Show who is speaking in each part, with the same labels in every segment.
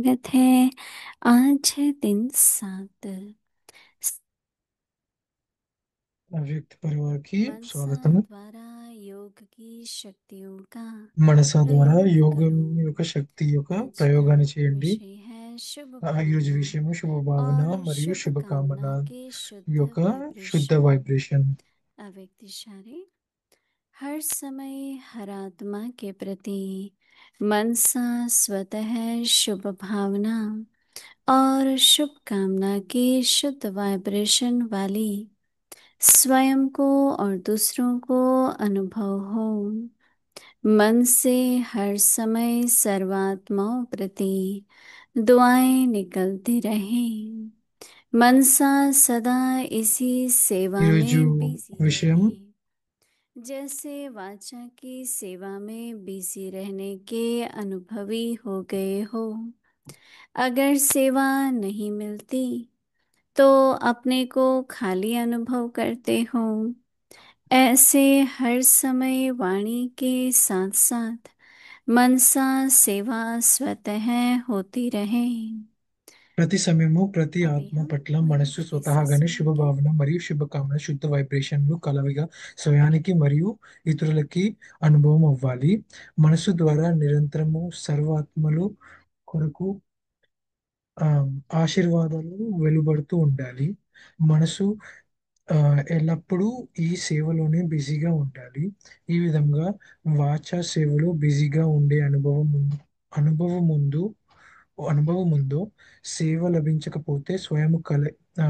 Speaker 1: स्वागत है। आज है दिन 7।
Speaker 2: अव्यक्त परिवार की
Speaker 1: मनसा
Speaker 2: स्वागतम।
Speaker 1: द्वारा योग की शक्तियों का
Speaker 2: మనస ద్వారా
Speaker 1: प्रयोग
Speaker 2: యోగం
Speaker 1: करो।
Speaker 2: యొక్క శక్తి యొక్క
Speaker 1: आज का
Speaker 2: ప్రయోగాన్ని చేయండి.
Speaker 1: विषय है शुभ
Speaker 2: ఈరోజు
Speaker 1: भावना
Speaker 2: విషయము శుభభావన
Speaker 1: और
Speaker 2: మరియు
Speaker 1: शुभ
Speaker 2: శుభకామన
Speaker 1: कामना के शुद्ध
Speaker 2: యొక్క శుద్ధ
Speaker 1: वाइब्रेशन।
Speaker 2: వైబ్రేషన్.
Speaker 1: अव्यक्त इशारे। हर समय हर आत्मा के प्रति मनसा स्वतः शुभ भावना और शुभ कामना की शुद्ध वाइब्रेशन वाली स्वयं को और दूसरों को अनुभव हो। मन से हर समय सर्वात्माओं प्रति दुआएं निकलती रहें। मनसा सदा इसी सेवा
Speaker 2: ఈరోజు
Speaker 1: में बिजी
Speaker 2: విషయం
Speaker 1: रहे, जैसे वाचा की सेवा में बिजी रहने के अनुभवी हो गए हो। अगर सेवा नहीं मिलती तो अपने को खाली अनुभव करते हो। ऐसे हर समय वाणी के साथ साथ मनसा सेवा स्वतः होती रहे।
Speaker 2: ప్రతి సమయము ప్రతి
Speaker 1: अभी
Speaker 2: ఆత్మ
Speaker 1: हम
Speaker 2: పట్ల మనస్సు
Speaker 1: वही इसी
Speaker 2: స్వతహాగానే
Speaker 1: समय के
Speaker 2: శుభభావన మరియు శుభకామన శుద్ధ వైబ్రేషన్లు కలవిగా స్వయానికి మరియు ఇతరులకి అనుభవం అవ్వాలి. మనస్సు ద్వారా నిరంతరము సర్వాత్మలు కొరకు ఆ, ఆశీర్వాదాలు వెలువడుతూ ఉండాలి. మనసు ఆ, ఎల్లప్పుడూ ఈ సేవలోనే బిజీగా ఉండాలి. ఈ విధంగా వాచా సేవలో బిజీగా ఉండే అనుభవం ముందు అనుభవం ఉందో సేవ లభించకపోతే ఆ,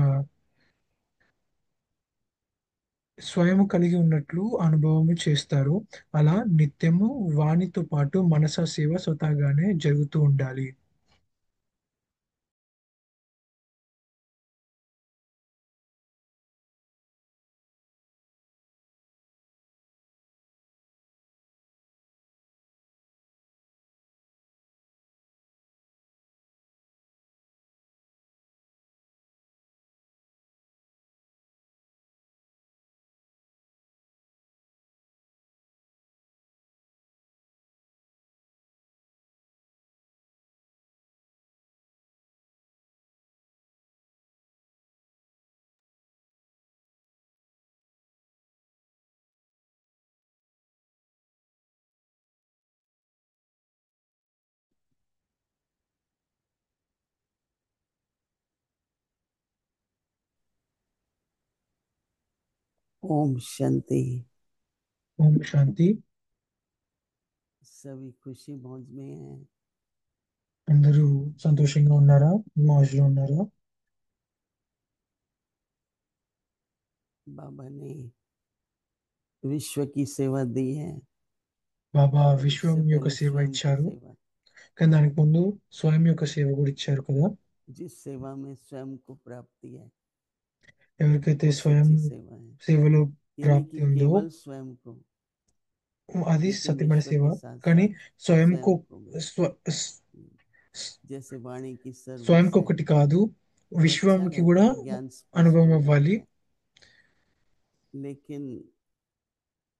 Speaker 2: స్వయం కలిగి ఉన్నట్లు అనుభవము చేస్తారు. అలా నిత్యము వానితో పాటు మనస సేవ స్వతహాగానే జరుగుతూ ఉండాలి.
Speaker 3: ओम शांति।
Speaker 2: ఓం శాంతి.
Speaker 3: सभी खुशी मौज में हैं।
Speaker 2: అందరూ సంతోషంగా ఉన్నారా? మौजలో ఉన్నారా?
Speaker 3: बाबा ने विश्व की सेवा दी है,
Speaker 2: బాబా విశ్వం
Speaker 3: उससे
Speaker 2: యొక్క
Speaker 3: पहले
Speaker 2: సేవ
Speaker 3: स्वयं की
Speaker 2: ఇచ్చారు,
Speaker 3: सेवा,
Speaker 2: కానీ దానికి ముందు స్వయం యొక్క సేవ కూడా ఇచ్చారు కదా.
Speaker 3: जिस सेवा में स्वयं को प्राप्ति है
Speaker 2: ఎవరికైతే
Speaker 3: वो
Speaker 2: స్వయం
Speaker 3: सच्ची सेवा है।
Speaker 2: సేవలో
Speaker 3: यानी
Speaker 2: ప్రాప్తి
Speaker 3: कि
Speaker 2: ఉందో
Speaker 3: केवल स्वयं को,
Speaker 2: అది
Speaker 3: लेकिन
Speaker 2: సత్యమైన
Speaker 3: विश्व
Speaker 2: సేవ.
Speaker 3: के साथ
Speaker 2: కానీ
Speaker 3: साथ
Speaker 2: స్వయంకు
Speaker 3: स्वयं को भी।
Speaker 2: స్వ
Speaker 3: जैसे वाणी की सर्विस
Speaker 2: స్వయంకి
Speaker 3: है,
Speaker 2: ఒకటి కాదు,
Speaker 3: तो अच्छा
Speaker 2: విశ్వంకి
Speaker 3: रहता
Speaker 2: కూడా
Speaker 3: है, ज्ञान स्पष्ट
Speaker 2: అనుభవం
Speaker 3: हो
Speaker 2: అవ్వాలి.
Speaker 3: जाता है। लेकिन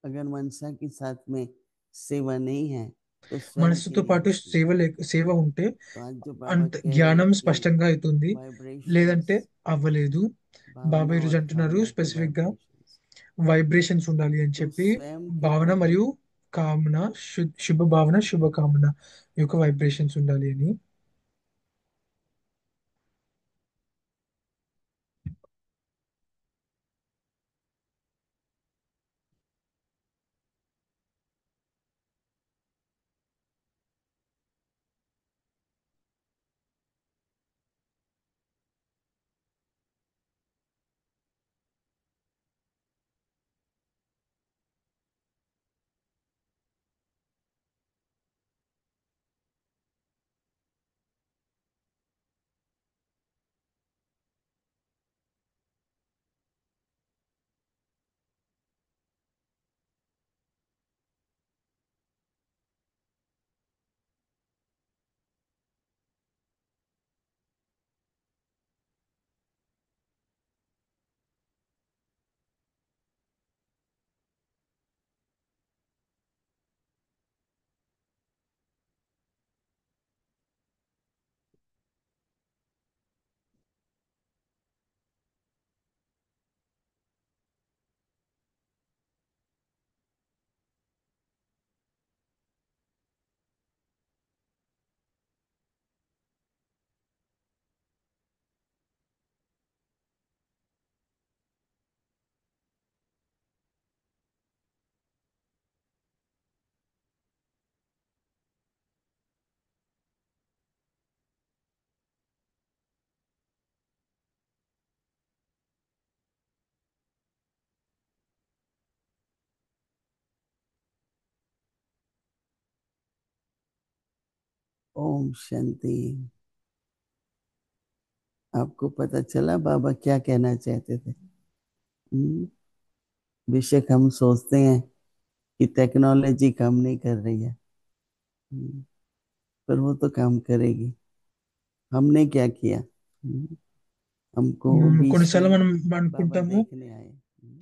Speaker 3: अगर मनसा के साथ में सेवा नहीं है तो स्वयं के
Speaker 2: మనసుతో
Speaker 3: लिए
Speaker 2: పాటు
Speaker 3: होती है।
Speaker 2: సేవ ఉంటే
Speaker 3: तो आज जो बाबा
Speaker 2: అంత
Speaker 3: कह रहे हैं
Speaker 2: జ్ఞానం
Speaker 3: कि
Speaker 2: స్పష్టంగా అవుతుంది,
Speaker 3: वाइब्रेशंस,
Speaker 2: లేదంటే అవ్వలేదు.
Speaker 3: भावना
Speaker 2: బాబాయ్
Speaker 3: और
Speaker 2: ఈరోజు అంటున్నారు
Speaker 3: कामना के
Speaker 2: స్పెసిఫిక్ గా
Speaker 3: वाइब्रेशंस,
Speaker 2: వైబ్రేషన్స్ ఉండాలి అని
Speaker 3: तो
Speaker 2: చెప్పి.
Speaker 3: स्वयं के
Speaker 2: భావన
Speaker 3: प्रति
Speaker 2: మరియు కామన, శుభ భావన శుభ కామన యొక్క వైబ్రేషన్స్ ఉండాలి అని.
Speaker 3: ओम शांति। आपको पता चला बाबा क्या कहना चाहते थे? बेशक हम सोचते हैं कि टेक्नोलॉजी काम नहीं कर रही है, पर वो तो काम करेगी। हमने क्या किया? हमको 20
Speaker 2: కొన్నిసార్లు
Speaker 3: में
Speaker 2: మనం
Speaker 3: बाबा
Speaker 2: అనుకుంటాము
Speaker 3: देखने आए।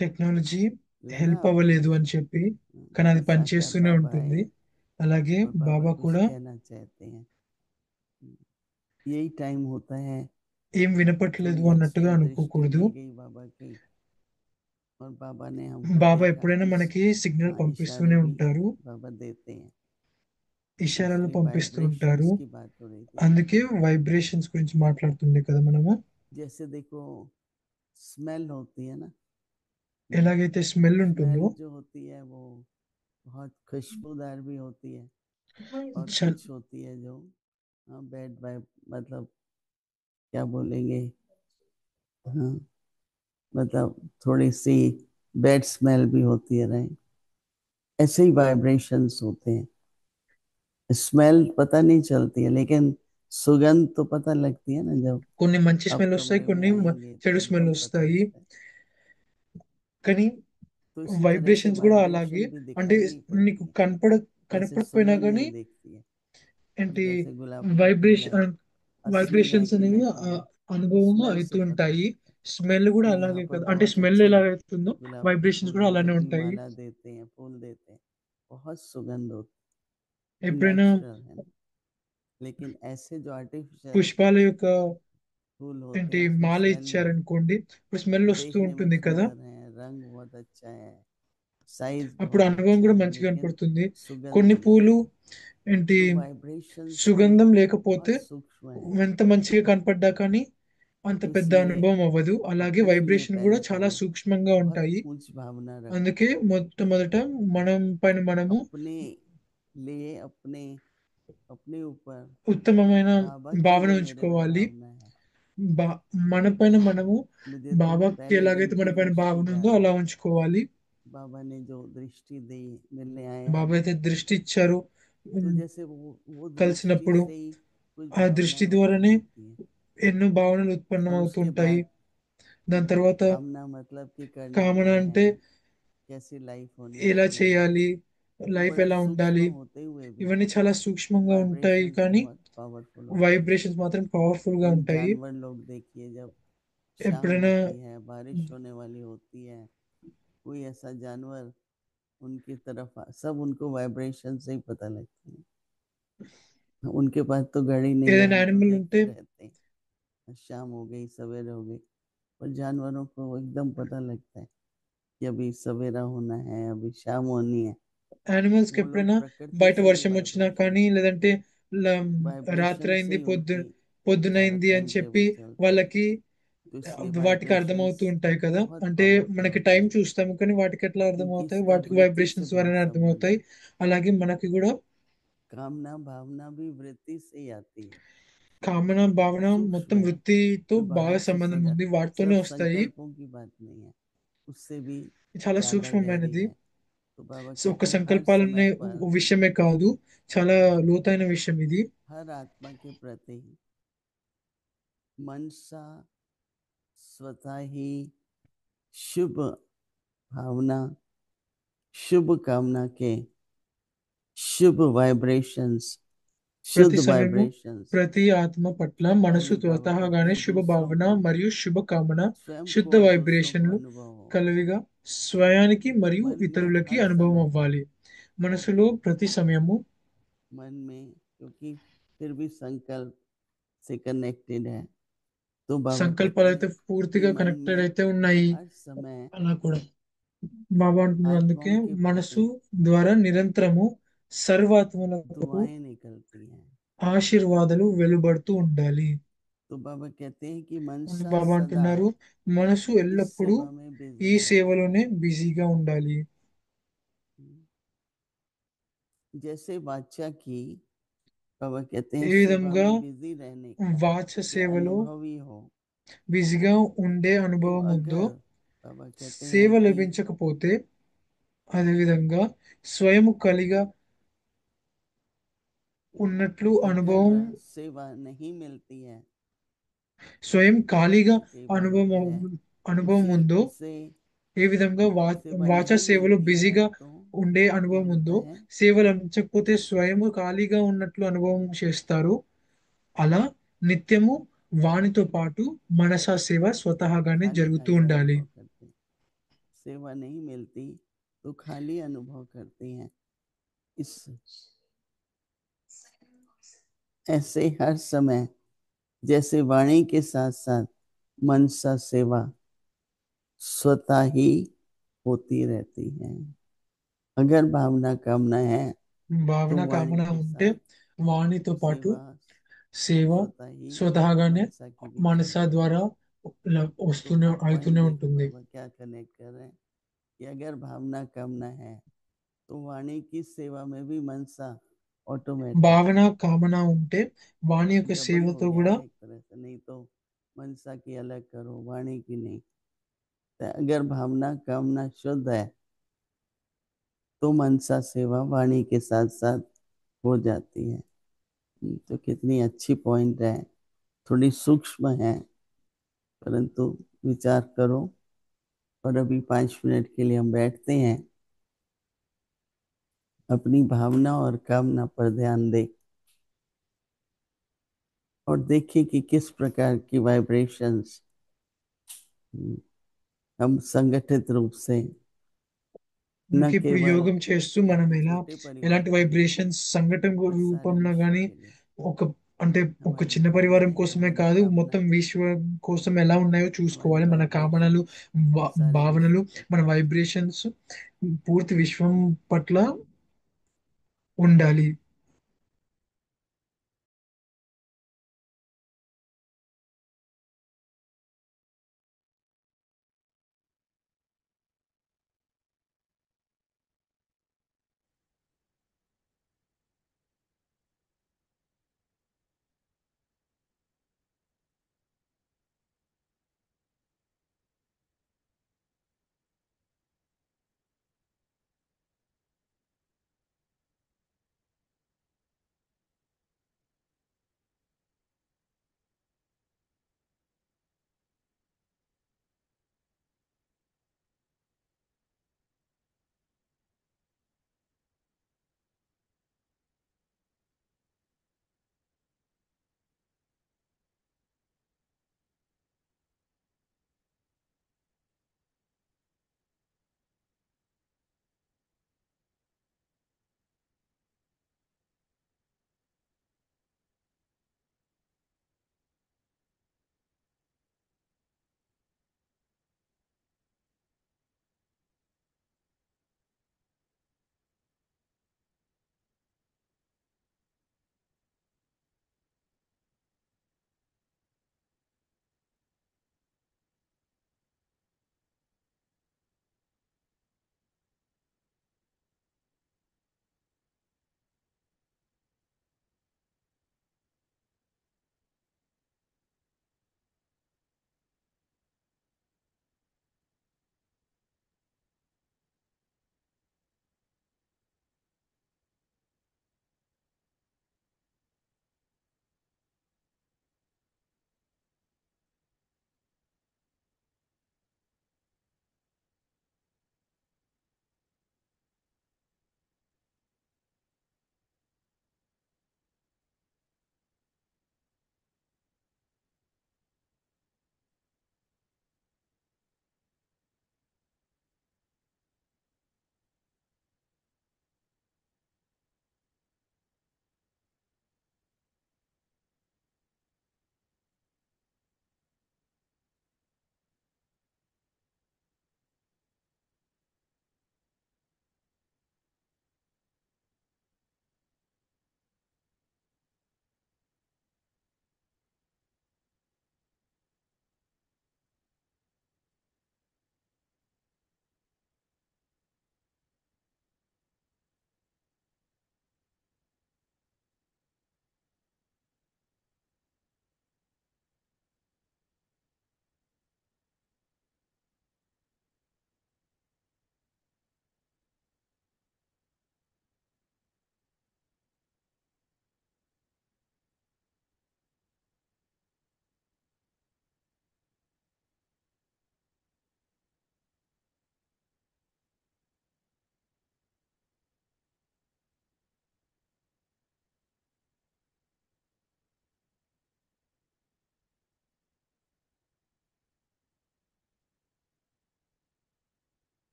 Speaker 2: టెక్నాలజీ
Speaker 3: लगा
Speaker 2: హెల్ప్
Speaker 3: आपको
Speaker 2: అవ్వలేదు అని చెప్పి, కానీ
Speaker 3: कि
Speaker 2: అది
Speaker 3: साकार
Speaker 2: పనిచేస్తూనే
Speaker 3: बाबा
Speaker 2: ఉంటుంది.
Speaker 3: आए
Speaker 2: అలాగే
Speaker 3: और बाबा
Speaker 2: బాబా
Speaker 3: कुछ
Speaker 2: కూడా
Speaker 3: कहना चाहते हैं। यही टाइम होता है,
Speaker 2: ఏం వినపట్లేదు
Speaker 3: थोड़ी अच्छी
Speaker 2: అన్నట్టుగా
Speaker 3: दृष्टि
Speaker 2: అనుకోకూడదు.
Speaker 3: दी गई बाबा की, और बाबा ने हमको
Speaker 2: బాబా
Speaker 3: देखा।
Speaker 2: ఎప్పుడైనా మనకి సిగ్నల్
Speaker 3: हाँ, इशारे
Speaker 2: పంపిస్తూనే
Speaker 3: भी
Speaker 2: ఉంటారు,
Speaker 3: बाबा देते हैं।
Speaker 2: ఇషారాలు
Speaker 3: इसलिए
Speaker 2: పంపిస్తూ ఉంటారు.
Speaker 3: वाइब्रेशंस की बात हो रही थी।
Speaker 2: అందుకే వైబ్రేషన్స్ గురించి మాట్లాడుతుండే కదా మనము.
Speaker 3: जैसे देखो, स्मेल होती है ना,
Speaker 2: ఎలాగైతే స్మెల్ ఉంటుందో,
Speaker 3: स्मेल जो होती है वो बहुत खुशबूदार भी होती है, और
Speaker 2: చ-
Speaker 3: कुछ होती है जो बैड वाइब, मतलब क्या बोलेंगे, हाँ, मतलब थोड़ी सी बैड स्मेल भी होती है, राइट? ऐसे ही वाइब्रेशंस होते हैं। स्मेल पता नहीं चलती है, लेकिन सुगंध तो पता लगती है ना। जब
Speaker 2: కొన్ని మంచి
Speaker 3: आप
Speaker 2: స్మెల్ వస్తాయి,
Speaker 3: कमरे में
Speaker 2: కొన్ని
Speaker 3: आएंगे तो
Speaker 2: చెడు స్మెల్
Speaker 3: एकदम पता
Speaker 2: వస్తాయి.
Speaker 3: लगता है।
Speaker 2: కానీ
Speaker 3: तो इसी तरह से
Speaker 2: వైబ్రేషన్స్ కూడా అలాగే.
Speaker 3: वाइब्रेशन भी
Speaker 2: అంటే
Speaker 3: दिखाई नहीं
Speaker 2: నీకు
Speaker 3: पड़ती है, जैसे
Speaker 2: కనపడకపోయినా
Speaker 3: सुगंध
Speaker 2: కానీ
Speaker 3: नहीं दिखती है।
Speaker 2: ఏంటి
Speaker 3: जैसे गुलाब का फूल है,
Speaker 2: వైబ్రేషన్
Speaker 3: असली है
Speaker 2: వైబ్రేషన్స్
Speaker 3: कि
Speaker 2: అనేవి
Speaker 3: नकली है,
Speaker 2: అనుభవము
Speaker 3: स्मेल
Speaker 2: అవుతూ
Speaker 3: से पता
Speaker 2: ఉంటాయి.
Speaker 3: लगता है
Speaker 2: స్మెల్ కూడా
Speaker 3: कि यहाँ
Speaker 2: అలాగే
Speaker 3: पर
Speaker 2: కదా, అంటే
Speaker 3: बहुत
Speaker 2: స్మెల్
Speaker 3: अच्छे
Speaker 2: ఎలాగైతుందో
Speaker 3: गुलाब के
Speaker 2: వైబ్రేషన్స్
Speaker 3: फूल
Speaker 2: కూడా
Speaker 3: हैं,
Speaker 2: అలానే
Speaker 3: जब भी
Speaker 2: ఉంటాయి.
Speaker 3: माला देते हैं, फूल देते हैं, बहुत सुगंध होती है,
Speaker 2: ఎప్పుడైనా
Speaker 3: नेचुरल है ना। लेकिन ऐसे जो आर्टिफिशियल
Speaker 2: పుష్పాల యొక్క
Speaker 3: फूल होते
Speaker 2: ఏంటి
Speaker 3: हैं उसमें
Speaker 2: మాల
Speaker 3: स्मेल नहीं होती।
Speaker 2: ఇచ్చారనుకోండి, ఇప్పుడు స్మెల్ వస్తూ
Speaker 3: देखने में
Speaker 2: ఉంటుంది కదా,
Speaker 3: सुंदर है, रंग बहुत अच्छा है, साइज
Speaker 2: అప్పుడు
Speaker 3: बहुत
Speaker 2: అనుభవం
Speaker 3: अच्छा
Speaker 2: కూడా
Speaker 3: है,
Speaker 2: మంచిగా
Speaker 3: लेकिन
Speaker 2: కనపడుతుంది.
Speaker 3: सुगंध
Speaker 2: కొన్ని
Speaker 3: नहीं
Speaker 2: పూలు
Speaker 3: आती।
Speaker 2: ఏంటి
Speaker 3: तो वाइब्रेशंस भी
Speaker 2: సుగంధం లేకపోతే
Speaker 3: बहुत सूक्ष्म है।
Speaker 2: ఎంత మంచిగా కనపడ్డా కానీ అంత పెద్ద
Speaker 3: इसलिए
Speaker 2: అనుభవం అవ్వదు. అలాగే
Speaker 3: अपने लिए
Speaker 2: వైబ్రేషన్ కూడా
Speaker 3: पहले
Speaker 2: చాలా
Speaker 3: पहले
Speaker 2: సూక్ష్మంగా
Speaker 3: बहुत
Speaker 2: ఉంటాయి.
Speaker 3: ऊंच भावना रखो,
Speaker 2: అందుకే మొట్టమొదట మనం పైన మనము
Speaker 3: अपने लिए, अपने अपने ऊपर
Speaker 2: ఉత్తమమైన
Speaker 3: बाबा के
Speaker 2: భావన
Speaker 3: लिए मेरे में
Speaker 2: ఉంచుకోవాలి.
Speaker 3: भावना है।
Speaker 2: బా మన పైన మనము
Speaker 3: मुझे तो
Speaker 2: బాబాకి
Speaker 3: पहले दिन
Speaker 2: ఎలాగైతే మన
Speaker 3: की
Speaker 2: పైన
Speaker 3: दृष्टि
Speaker 2: భావన
Speaker 3: का,
Speaker 2: ఉందో అలా ఉంచుకోవాలి.
Speaker 3: बाबा ने जो दृष्टि दी, मिलने आया,
Speaker 2: బాబా అయితే దృష్టి ఇచ్చారు,
Speaker 3: तो जैसे वो दृष्टि
Speaker 2: కలిసినప్పుడు
Speaker 3: से ही कुछ
Speaker 2: ఆ దృష్టి
Speaker 3: भावनाएं उत्पन्न
Speaker 2: ద్వారానే
Speaker 3: होती हैं।
Speaker 2: ఎన్నో భావనలు
Speaker 3: और उसके
Speaker 2: ఉత్పన్నమవుతుంటాయి.
Speaker 3: बाद
Speaker 2: దాని తర్వాత
Speaker 3: कामना, मतलब कि करना
Speaker 2: కామన
Speaker 3: क्या है,
Speaker 2: అంటే
Speaker 3: कैसी लाइफ होनी
Speaker 2: ఎలా
Speaker 3: चाहिए,
Speaker 2: చేయాలి,
Speaker 3: वो
Speaker 2: లైఫ్
Speaker 3: बड़ा
Speaker 2: ఎలా
Speaker 3: सूक्ष्म
Speaker 2: ఉండాలి,
Speaker 3: होते हुए भी
Speaker 2: ఇవన్నీ చాలా సూక్ష్మంగా ఉంటాయి,
Speaker 3: वाइब्रेशंस
Speaker 2: కానీ
Speaker 3: बहुत पावरफुल होते हैं।
Speaker 2: వైబ్రేషన్స్ మాత్రం పవర్ఫుల్ గా
Speaker 3: तुम
Speaker 2: ఉంటాయి.
Speaker 3: जानवर लोग देखिए, जब शाम
Speaker 2: ఎప్పుడైనా
Speaker 3: होती है, बारिश होने वाली होती है, कोई ऐसा जानवर उनकी तरफ सब उनको वाइब्रेशन से ही पता लगती है। उनके पास तो घड़ी नहीं है,
Speaker 2: ఏదైనా
Speaker 3: हम तो
Speaker 2: యానిమల్ ఉంటే
Speaker 3: देखते रहते हैं, शाम हो गई, सवेरे हो गई, पर जानवरों को एकदम पता लगता है कि अभी सवेरा होना है, अभी शाम होनी है।
Speaker 2: యానిమల్స్ కి
Speaker 3: वो लोग
Speaker 2: ఎప్పుడైనా
Speaker 3: प्रकृति
Speaker 2: బయట
Speaker 3: से ही
Speaker 2: వర్షం వచ్చినా కానీ,
Speaker 3: वाइब्रेशंस,
Speaker 2: లేదంటే రాత్రి
Speaker 3: वाइब्रेशन से
Speaker 2: అయింది,
Speaker 3: ही उनकी सारा
Speaker 2: పొద్దునైంది అని
Speaker 3: टाइम
Speaker 2: చెప్పి
Speaker 3: टेबल चलता है।
Speaker 2: వాళ్ళకి
Speaker 3: तो इसलिए
Speaker 2: వాటికి అర్థమవుతూ
Speaker 3: वाइब्रेशंस
Speaker 2: ఉంటాయి కదా.
Speaker 3: बहुत
Speaker 2: అంటే
Speaker 3: पावरफुल
Speaker 2: మనకి
Speaker 3: होते
Speaker 2: టైం
Speaker 3: हैं,
Speaker 2: చూస్తాము కానీ వాటికి ఎట్లా
Speaker 3: क्योंकि
Speaker 2: అర్థమవుతాయి,
Speaker 3: इसका
Speaker 2: వాటికి
Speaker 3: वृत्ति से
Speaker 2: వైబ్రేషన్స్
Speaker 3: बहुत
Speaker 2: ద్వారానే
Speaker 3: संबंध
Speaker 2: అర్థమవుతాయి.
Speaker 3: है।
Speaker 2: అలాగే మనకి కూడా
Speaker 3: कामना भावना भी वृत्ति से ही आती है,
Speaker 2: కామన భావన మొత్తం
Speaker 3: सूक्ष्म है,
Speaker 2: వృత్తితో
Speaker 3: कोई
Speaker 2: బాగా
Speaker 3: बाहर से
Speaker 2: సంబంధం
Speaker 3: सजा,
Speaker 2: ఉంది, వాటితోనే
Speaker 3: सिर्फ
Speaker 2: వస్తాయి.
Speaker 3: संकल्पों की बात नहीं है, उससे भी
Speaker 2: ఇది చాలా
Speaker 3: ज्यादा गहरी
Speaker 2: సూక్ష్మమైనది.
Speaker 3: है। तो बाबा
Speaker 2: సో ఒక
Speaker 3: कहते हैं हर समय
Speaker 2: సంకల్పాలనే
Speaker 3: पर
Speaker 2: విషయమే కాదు, చాలా లోతైన విషయం ఇది.
Speaker 3: हर आत्मा के प्रति मनसा स्वतः ही शुभ भावना, शुभ कामना के शुभ वाइब्रेशंस,
Speaker 2: ప్రతి
Speaker 3: शुद्ध
Speaker 2: సమయము
Speaker 3: वाइब्रेशंस,
Speaker 2: ప్రతి ఆత్మ పట్ల మనసు
Speaker 3: यानी बाबा कहते
Speaker 2: స్వతహాగానే
Speaker 3: हैं
Speaker 2: శుభ
Speaker 3: दूसरों
Speaker 2: భావన
Speaker 3: को,
Speaker 2: మరియు శుభ కామన,
Speaker 3: स्वयं को
Speaker 2: శుద్ధ
Speaker 3: और दूसरों को
Speaker 2: వైబ్రేషన్లు
Speaker 3: अनुभव हो।
Speaker 2: కలివిగా స్వయానికి మరియు
Speaker 3: मन में
Speaker 2: ఇతరులకి
Speaker 3: हर
Speaker 2: అనుభవం
Speaker 3: समय,
Speaker 2: అవ్వాలి. మనసులో ప్రతి సమయము
Speaker 3: मन में, क्योंकि फिर भी संकल्प से कनेक्टेड है, तो बाबा कहते
Speaker 2: సంకల్పాలు అయితే
Speaker 3: हैं कि
Speaker 2: పూర్తిగా
Speaker 3: मन
Speaker 2: కనెక్టెడ్
Speaker 3: में
Speaker 2: అయితే ఉన్నాయి.
Speaker 3: हर समय
Speaker 2: అలా కూడా బాబా అంటున్నారు, అందుకే
Speaker 3: आत्माओं के
Speaker 2: మనసు
Speaker 3: प्रति
Speaker 2: ద్వారా నిరంతరము సర్వాత్మలకు
Speaker 3: दुआएं निकलती हैं।
Speaker 2: ఆశీర్వాదాలు వెలువడుతూ ఉండాలి
Speaker 3: तो बाबा कहते हैं कि
Speaker 2: అని
Speaker 3: मनसा
Speaker 2: బాబా
Speaker 3: सदा
Speaker 2: అంటున్నారు. మనసు
Speaker 3: इस
Speaker 2: ఎల్లప్పుడూ
Speaker 3: सेवा में
Speaker 2: ఈ
Speaker 3: बिजी रहे।
Speaker 2: సేవలోనే బిజీగా ఉండాలి.
Speaker 3: जैसे वाचा की, बाबा कहते
Speaker 2: ఏ
Speaker 3: हैं सेवा
Speaker 2: విధంగా
Speaker 3: में बिजी रहने का
Speaker 2: వాచ
Speaker 3: जो
Speaker 2: సేవలో
Speaker 3: अनुभवी हो,
Speaker 2: బిజీగా ఉండే
Speaker 3: तो
Speaker 2: అనుభవం ఉందో,
Speaker 3: अगर बाबा कहते
Speaker 2: సేవ
Speaker 3: हैं कि
Speaker 2: లభించకపోతే, అదేవిధంగా స్వయం కలిగా ఉన్నట్లు
Speaker 3: अगर
Speaker 2: అనుభవం
Speaker 3: सेवा नहीं मिलती है,
Speaker 2: స్వయం ఖాళీగా
Speaker 3: कई बार
Speaker 2: అనుభవం
Speaker 3: होता है
Speaker 2: అనుభవం
Speaker 3: उसी
Speaker 2: ఉందో,
Speaker 3: से
Speaker 2: ఏ విధంగా
Speaker 3: सेवा
Speaker 2: వాచా
Speaker 3: नहीं
Speaker 2: సేవలో
Speaker 3: मिलती है
Speaker 2: బిజీగా
Speaker 3: तो
Speaker 2: ఉండే
Speaker 3: क्या
Speaker 2: అనుభవం
Speaker 3: होता
Speaker 2: ఉందో,
Speaker 3: है,
Speaker 2: సేవలు అందించకపోతే స్వయం ఖాళీగా ఉన్నట్లు అనుభవం చేస్తారు. అలా నిత్యము వానితో పాటు మనసా సేవ స్వతహాగానే
Speaker 3: खाली
Speaker 2: జరుగుతూ
Speaker 3: खाली
Speaker 2: ఉండాలి.
Speaker 3: अनुभव करते हैं। सेवा नहीं मिलती तो खाली अनुभव करते हैं। इस ऐसे हर समय जैसे वाणी के साथ साथ मनसा सेवा स्वतः ही होती रहती है। अगर भावना कामना है
Speaker 2: భావన
Speaker 3: तो वाणी
Speaker 2: కామన
Speaker 3: के
Speaker 2: ఉంటే
Speaker 3: साथ
Speaker 2: వానితో పాటు
Speaker 3: सेवा
Speaker 2: సేవ
Speaker 3: स्वतः ही
Speaker 2: స్వతహాగానే
Speaker 3: मनसा की भी
Speaker 2: మనస
Speaker 3: चलती है।
Speaker 2: ద్వారా
Speaker 3: तो
Speaker 2: వస్తూనే
Speaker 3: पॉइंट
Speaker 2: అవుతూనే
Speaker 3: देखो
Speaker 2: ఉంటుంది.
Speaker 3: बाबा क्या कनेक्ट कर रहे हैं कि अगर भावना कामना है तो वाणी की सेवा में भी मनसा ऑटोमेटिक
Speaker 2: భావన కామన ఉంటే వాణి యొక్క
Speaker 3: डबल हो
Speaker 2: సేవతో
Speaker 3: गया
Speaker 2: కూడా
Speaker 3: ना एक तरह से। नहीं तो मनसा की अलग करो, वाणी की नहीं। तो अगर भावना कामना शुद्ध है तो मनसा सेवा वाणी के साथ साथ हो जाती है। तो कितनी अच्छी पॉइंट है, थोड़ी सूक्ष्म है, परंतु विचार करो। और अभी 5 मिनट के लिए हम बैठते हैं, अपनी भावना और कामना पर ध्यान दें और देखें कि किस प्रकार की वाइब्रेशंस हम संगठित रूप से न
Speaker 2: ఇంక ఇప్పుడు
Speaker 3: केवल
Speaker 2: యోగం చేస్తూ మనం
Speaker 3: एक
Speaker 2: ఎలా
Speaker 3: छोटे परिवार
Speaker 2: ఎలాంటి
Speaker 3: के लिए
Speaker 2: వైబ్రేషన్స్ సంఘటన
Speaker 3: और सारे
Speaker 2: రూపంలో
Speaker 3: विश्व
Speaker 2: కానీ
Speaker 3: के लिए
Speaker 2: ఒక అంటే ఒక
Speaker 3: हमारी
Speaker 2: చిన్న పరివారం
Speaker 3: भावनाएं,
Speaker 2: కోసమే
Speaker 3: हमारी
Speaker 2: కాదు, మొత్తం
Speaker 3: कामनाएं,
Speaker 2: విశ్వం కోసం ఎలా ఉన్నాయో
Speaker 3: हमारी
Speaker 2: చూసుకోవాలి. మన
Speaker 3: वाइब्रेशन
Speaker 2: కామనలు,
Speaker 3: सारे
Speaker 2: భావనలు,
Speaker 3: विश्व के
Speaker 2: మన
Speaker 3: लिए।
Speaker 2: వైబ్రేషన్స్ పూర్తి విశ్వం పట్ల ఉండాలి.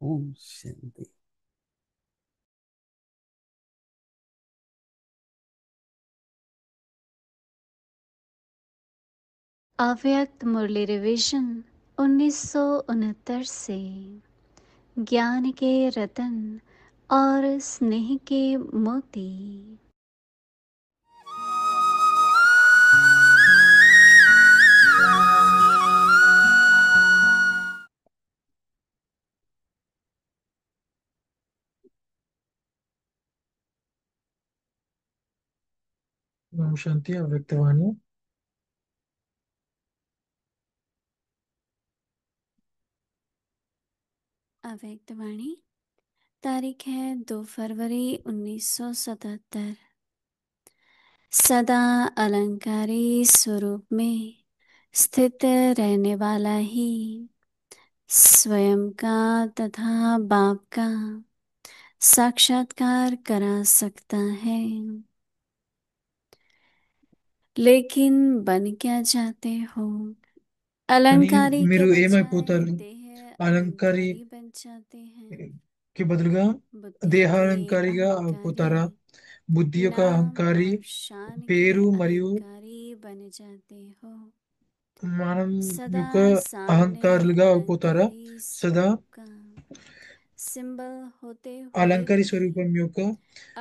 Speaker 3: ओम शांति।
Speaker 1: अव्यक्त मुरली रिवीजन 1969 से ज्ञान के रतन और स्नेह के मोती।
Speaker 2: ఓం శాంతి. అవ్యక్తవాణి.
Speaker 1: अव्यक्तवाणी तारीख है 2 फरवरी 1977। सदा अलंकारी स्वरूप में स्थित रहने वाला ही स्वयं का तथा बाप का साक्षात्कार करा सकता है। लेकिन बन क्या जाते हो?
Speaker 2: కానీ
Speaker 1: अलंकारी के
Speaker 2: మీరు
Speaker 1: बजाय
Speaker 2: ఏమైపోతారు?
Speaker 1: देह
Speaker 2: అలంకారి
Speaker 1: अलंकारी बन जाते हैं।
Speaker 2: కి బదులుగా
Speaker 1: बुद्धि के
Speaker 2: దేహాలంకారిగా
Speaker 1: अहंकारी,
Speaker 2: అయిపోతారా? బుద్ధి యొక్క
Speaker 1: नाम
Speaker 2: అహంకారి,
Speaker 1: और शान के
Speaker 2: పేరు మరియు
Speaker 1: अहंकारी बन जाते हो।
Speaker 2: మనం
Speaker 1: सदा
Speaker 2: యొక్క
Speaker 1: सामने
Speaker 2: అహంకారులుగా అయిపోతారా?
Speaker 1: अलंकारी
Speaker 2: సదా
Speaker 1: स्वरूप का सिंबल होते हुए
Speaker 2: అలంకారి
Speaker 1: भी
Speaker 2: స్వరూపం యొక్క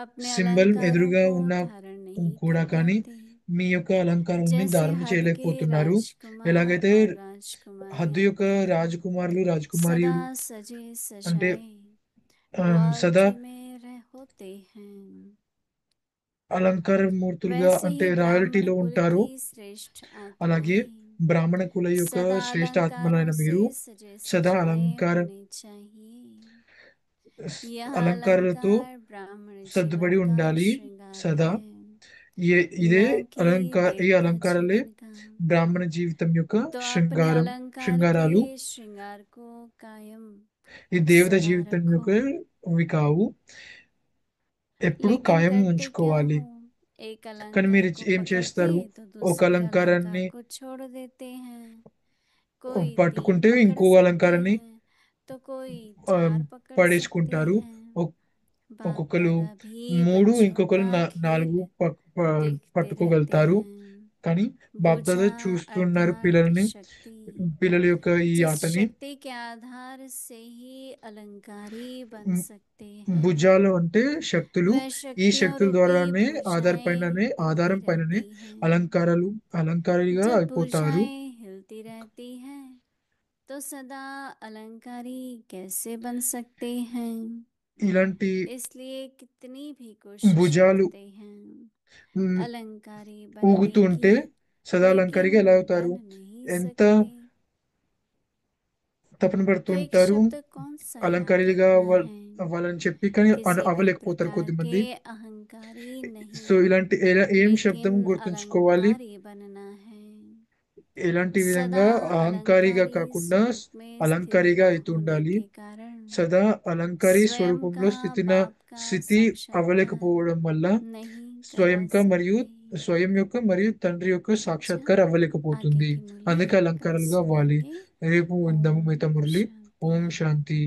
Speaker 1: अपने
Speaker 2: సింబల్
Speaker 1: अलंकारों
Speaker 2: ఎదురుగా
Speaker 1: को
Speaker 2: ఉన్న
Speaker 1: धारण नहीं
Speaker 2: కూడా
Speaker 1: कर
Speaker 2: కానీ
Speaker 1: पाते।
Speaker 2: మీ యొక్క అలంకారాన్ని
Speaker 1: जैसे
Speaker 2: ధారణ
Speaker 1: हद के
Speaker 2: చేయలేకపోతున్నారు.
Speaker 1: राजकुमार
Speaker 2: ఎలాగైతే
Speaker 1: और
Speaker 2: హద్దు
Speaker 1: राजकुमारियां
Speaker 2: యొక్క రాజకుమారులు
Speaker 1: सदा
Speaker 2: రాజకుమారియులు
Speaker 1: सजे
Speaker 2: అంటే
Speaker 1: सजाए
Speaker 2: సదా
Speaker 1: रॉयल्टी में होते हैं,
Speaker 2: అలంకార మూర్తులుగా
Speaker 1: वैसे
Speaker 2: అంటే
Speaker 1: ही ब्राह्मण
Speaker 2: రాయల్టీలో
Speaker 1: कुल
Speaker 2: ఉంటారు.
Speaker 1: की श्रेष्ठ
Speaker 2: అలాగే
Speaker 1: आत्माएं
Speaker 2: బ్రాహ్మణ కుల యొక్క
Speaker 1: सदा
Speaker 2: శ్రేష్ఠ
Speaker 1: अलंकारों
Speaker 2: ఆత్మలైన
Speaker 1: से
Speaker 2: మీరు
Speaker 1: सजे
Speaker 2: సదా
Speaker 1: सजाए
Speaker 2: అలంకార
Speaker 1: होने चाहिए। यह
Speaker 2: అలంకారాలతో
Speaker 1: अलंकार ब्राह्मण जीवन
Speaker 2: సర్దుబడి
Speaker 1: का
Speaker 2: ఉండాలి
Speaker 1: श्रृंगार
Speaker 2: సదా.
Speaker 1: है,
Speaker 2: ఇదే
Speaker 1: न कि
Speaker 2: ఈ
Speaker 1: देवता
Speaker 2: అలంకారాలే
Speaker 1: जीवन का।
Speaker 2: బ్రాహ్మణ జీవితం యొక్క
Speaker 1: तो अपने अलंकार के
Speaker 2: శృంగారాలు.
Speaker 1: श्रृंगार को कायम
Speaker 2: ఈ దేవత
Speaker 1: सदा
Speaker 2: జీవితం
Speaker 1: रखो।
Speaker 2: యొక్క ఇవి కావు, ఎప్పుడు
Speaker 1: लेकिन
Speaker 2: కాయం
Speaker 1: करते क्या
Speaker 2: ఉంచుకోవాలి.
Speaker 1: हो? एक
Speaker 2: కానీ
Speaker 1: अलंकार
Speaker 2: మీరు
Speaker 1: को
Speaker 2: ఏం
Speaker 1: पकड़ते
Speaker 2: చేస్తారు?
Speaker 1: तो
Speaker 2: ఒక
Speaker 1: दूसरे अलंकार
Speaker 2: అలంకారాన్ని
Speaker 1: को छोड़ देते हैं। कोई 3
Speaker 2: పట్టుకుంటే
Speaker 1: पकड़
Speaker 2: ఇంకో
Speaker 1: सकते
Speaker 2: అలంకారాన్ని
Speaker 1: हैं तो कोई
Speaker 2: ఆ,
Speaker 1: 4 पकड़ सकते
Speaker 2: పడేసుకుంటారు.
Speaker 1: हैं। बाप
Speaker 2: ఒక్కొక్కరు
Speaker 1: दादा भी
Speaker 2: 3,
Speaker 1: बच्चों
Speaker 2: ఇంకొకరు
Speaker 1: का
Speaker 2: 4
Speaker 1: खेल देखते रहते
Speaker 2: పట్టుకోగలుగుతారు.
Speaker 1: हैं।
Speaker 2: కానీ బాప్దాదా
Speaker 1: बूझा
Speaker 2: చూస్తున్నారు
Speaker 1: अर्थात शक्ति,
Speaker 2: పిల్లల యొక్క ఈ
Speaker 1: जिस
Speaker 2: ఆటని.
Speaker 1: शक्ति के आधार से ही अलंकारी बन सकते हैं,
Speaker 2: భుజాలు అంటే శక్తులు.
Speaker 1: वह
Speaker 2: ఈ
Speaker 1: शक्तियों
Speaker 2: శక్తుల
Speaker 1: रूपी
Speaker 2: ద్వారానే
Speaker 1: भुजाएं हिलती
Speaker 2: ఆధారం పైననే
Speaker 1: रहती हैं।
Speaker 2: అలంకారిగా
Speaker 1: जब
Speaker 2: అయిపోతారు.
Speaker 1: भुजाएं हिलती रहती हैं तो सदा अलंकारी कैसे बन सकते हैं?
Speaker 2: ఇలాంటి
Speaker 1: इसलिए कितनी भी कोशिश
Speaker 2: భుజాలు
Speaker 1: करते हैं
Speaker 2: మ్,
Speaker 1: अलंकारी बनने
Speaker 2: ఊగుతూ
Speaker 1: की,
Speaker 2: ఉంటే సదా
Speaker 1: लेकिन
Speaker 2: అలంకారిగా ఎలా
Speaker 1: बन
Speaker 2: అవుతారు?
Speaker 1: नहीं
Speaker 2: ఎంత
Speaker 1: सकते।
Speaker 2: తపన పడుతూ
Speaker 1: तो एक
Speaker 2: ఉంటారు
Speaker 1: शब्द कौन सा याद
Speaker 2: అలంకారిగా
Speaker 1: रखना है?
Speaker 2: అవ్వాలని చెప్పి, కానీ
Speaker 1: किसी भी
Speaker 2: అవ్వలేకపోతారు
Speaker 1: प्रकार के
Speaker 2: కొద్దిమంది.
Speaker 1: अहंकारी नहीं,
Speaker 2: సో ఇలాంటి ఏం
Speaker 1: लेकिन
Speaker 2: శబ్దం గుర్తుంచుకోవాలి?
Speaker 1: अलंकारी बनना है।
Speaker 2: ఎలాంటి
Speaker 1: सदा
Speaker 2: విధంగా అహంకారిగా
Speaker 1: अलंकारी
Speaker 2: కాకుండా
Speaker 1: स्वरूप में स्थित
Speaker 2: అలంకారిగా
Speaker 1: न
Speaker 2: అవుతూ
Speaker 1: होने
Speaker 2: ఉండాలి.
Speaker 1: के कारण
Speaker 2: సదా అలంకారి
Speaker 1: स्वयं
Speaker 2: స్వరూపంలో
Speaker 1: का बाप का
Speaker 2: స్థితి
Speaker 1: साक्षात्कार
Speaker 2: అవ్వలేకపోవడం వల్ల
Speaker 1: नहीं करा
Speaker 2: స్వయంగా మరియు
Speaker 1: सकते।
Speaker 2: స్వయం యొక్క మరియు తండ్రి యొక్క
Speaker 1: अच्छा,
Speaker 2: సాక్షాత్కారం
Speaker 1: आगे
Speaker 2: అవ్వలేకపోతుంది.
Speaker 1: की मुरली
Speaker 2: అందుకే
Speaker 1: कल
Speaker 2: అలంకారాలుగా అవ్వాలి.
Speaker 1: सुनेंगे।
Speaker 2: రేపు విందాము
Speaker 1: ओम
Speaker 2: మిగతా మురళి.
Speaker 1: शांति।
Speaker 2: ఓం శాంతి.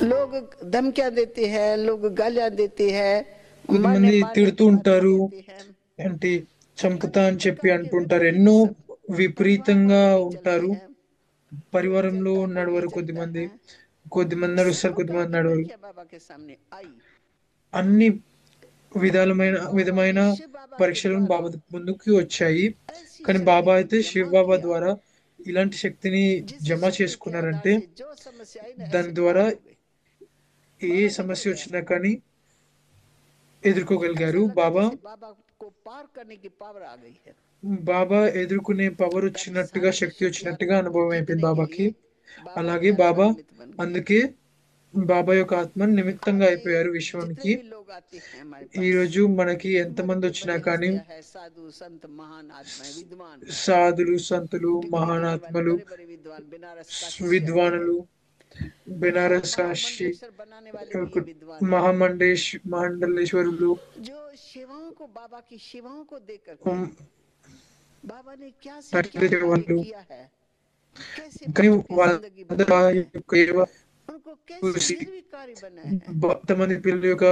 Speaker 3: लोग धमकियां देते हैं, लोग गालियां देते हैं,
Speaker 2: కొంతమంది
Speaker 3: मारने
Speaker 2: తిడుతూ
Speaker 3: की बातें
Speaker 2: ఉంటారు,
Speaker 3: कहते हैं।
Speaker 2: అంటే చంపుతా అని చెప్పి
Speaker 3: प्रकार के
Speaker 2: అంటుంటారు.
Speaker 3: विपरीत
Speaker 2: ఎన్నో
Speaker 3: सब अफवाह
Speaker 2: విపరీతంగా
Speaker 3: वाले भी चलते
Speaker 2: ఉంటారు.
Speaker 3: हैं। कोई
Speaker 2: పరివారంలో
Speaker 3: चलता कोई नहीं
Speaker 2: నడవరు
Speaker 3: चलता
Speaker 2: కొద్దిమంది,
Speaker 3: है।
Speaker 2: కొద్దిమంది
Speaker 3: सब
Speaker 2: నడుస్తారు,
Speaker 3: प्रकार
Speaker 2: కొద్దిమంది
Speaker 3: की
Speaker 2: నడవరు.
Speaker 3: परीक्षा बाबा के सामने आई।
Speaker 2: అన్ని
Speaker 3: लेकिन बाबा
Speaker 2: విధమైన
Speaker 3: ने शिव बाबा के
Speaker 2: పరీక్షలను
Speaker 3: द्वारा
Speaker 2: బాబా ముందుకు వచ్చాయి.
Speaker 3: ऐसी
Speaker 2: కానీ
Speaker 3: शक्ति
Speaker 2: బాబా
Speaker 3: को
Speaker 2: అయితే శివ్
Speaker 3: जमा
Speaker 2: బాబా
Speaker 3: किया,
Speaker 2: ద్వారా ఇలాంటి శక్తిని
Speaker 3: जिस
Speaker 2: జమ
Speaker 3: शक्ति के आधार
Speaker 2: చేసుకున్నారంటే
Speaker 3: से जो समस्या आई ना
Speaker 2: దాని
Speaker 3: ऐसे
Speaker 2: ద్వారా
Speaker 3: पार हो गई।
Speaker 2: ఏ
Speaker 3: बाबा बदल
Speaker 2: సమస్య
Speaker 3: गया।
Speaker 2: వచ్చినా కానీ
Speaker 3: ऐसा
Speaker 2: ఎదుర్కోగలిగారు.
Speaker 3: लगा
Speaker 2: బాబా
Speaker 3: जैसे बाबा को पार करने की पावर आ गई है।
Speaker 2: బాబా ఎదుర్కొనే పవర్
Speaker 3: तब
Speaker 2: వచ్చినట్టుగా,
Speaker 3: सारी
Speaker 2: శక్తి
Speaker 3: शक्तियां
Speaker 2: వచ్చినట్టుగా
Speaker 3: को
Speaker 2: అనుభవం అయిపోయింది
Speaker 3: जीतने के
Speaker 2: బాబాకి.
Speaker 3: लिए बाबा
Speaker 2: అలాగే
Speaker 3: ज्ञान का
Speaker 2: బాబా
Speaker 3: निमित्त बन गए।
Speaker 2: అందుకే బాబా యొక్క ఆత్మ నిమిత్తంగా
Speaker 3: आज
Speaker 2: అయిపోయారు
Speaker 3: जितने
Speaker 2: విశ్వానికి.
Speaker 3: भी लोग आते हैं हमारे
Speaker 2: ఈ
Speaker 3: पास,
Speaker 2: రోజు మనకి
Speaker 3: बड़ी
Speaker 2: ఎంతమంది వచ్చినా
Speaker 3: बड़ी
Speaker 2: కానీ
Speaker 3: हस्तियां है, साधु संत महान आत्माएं विद्वान,
Speaker 2: సాధులు, సంతులు,
Speaker 3: डिग्री देने वाले
Speaker 2: మహానాత్మలు,
Speaker 3: बड़े बड़े विद्वान, बनारस काशी से आते हैं।
Speaker 2: విద్వానులు, బెనారస్ కాశీ,
Speaker 3: महामंडलेश्वर बनाने वाले भी ये विद्वान हैं,
Speaker 2: మహామండలేశ్వరులు,
Speaker 3: जो सेवाओं को बाबा की सेवाओं को दे करके
Speaker 2: ఉమ్,
Speaker 3: बाबा ने क्या से क्या
Speaker 2: నటించే
Speaker 3: कार्य
Speaker 2: వాళ్ళు.
Speaker 3: किया है, कैसे
Speaker 2: కానీ
Speaker 3: बच्चों की जिंदगी
Speaker 2: వాళ్ళందరూ
Speaker 3: बनाई
Speaker 2: ఆ
Speaker 3: है,
Speaker 2: యొక్క ఏవ
Speaker 3: उनको कैसे
Speaker 2: చూసి
Speaker 3: निर्विकारी बनाए हैं,
Speaker 2: ఎంతమంది పిల్లల యొక్క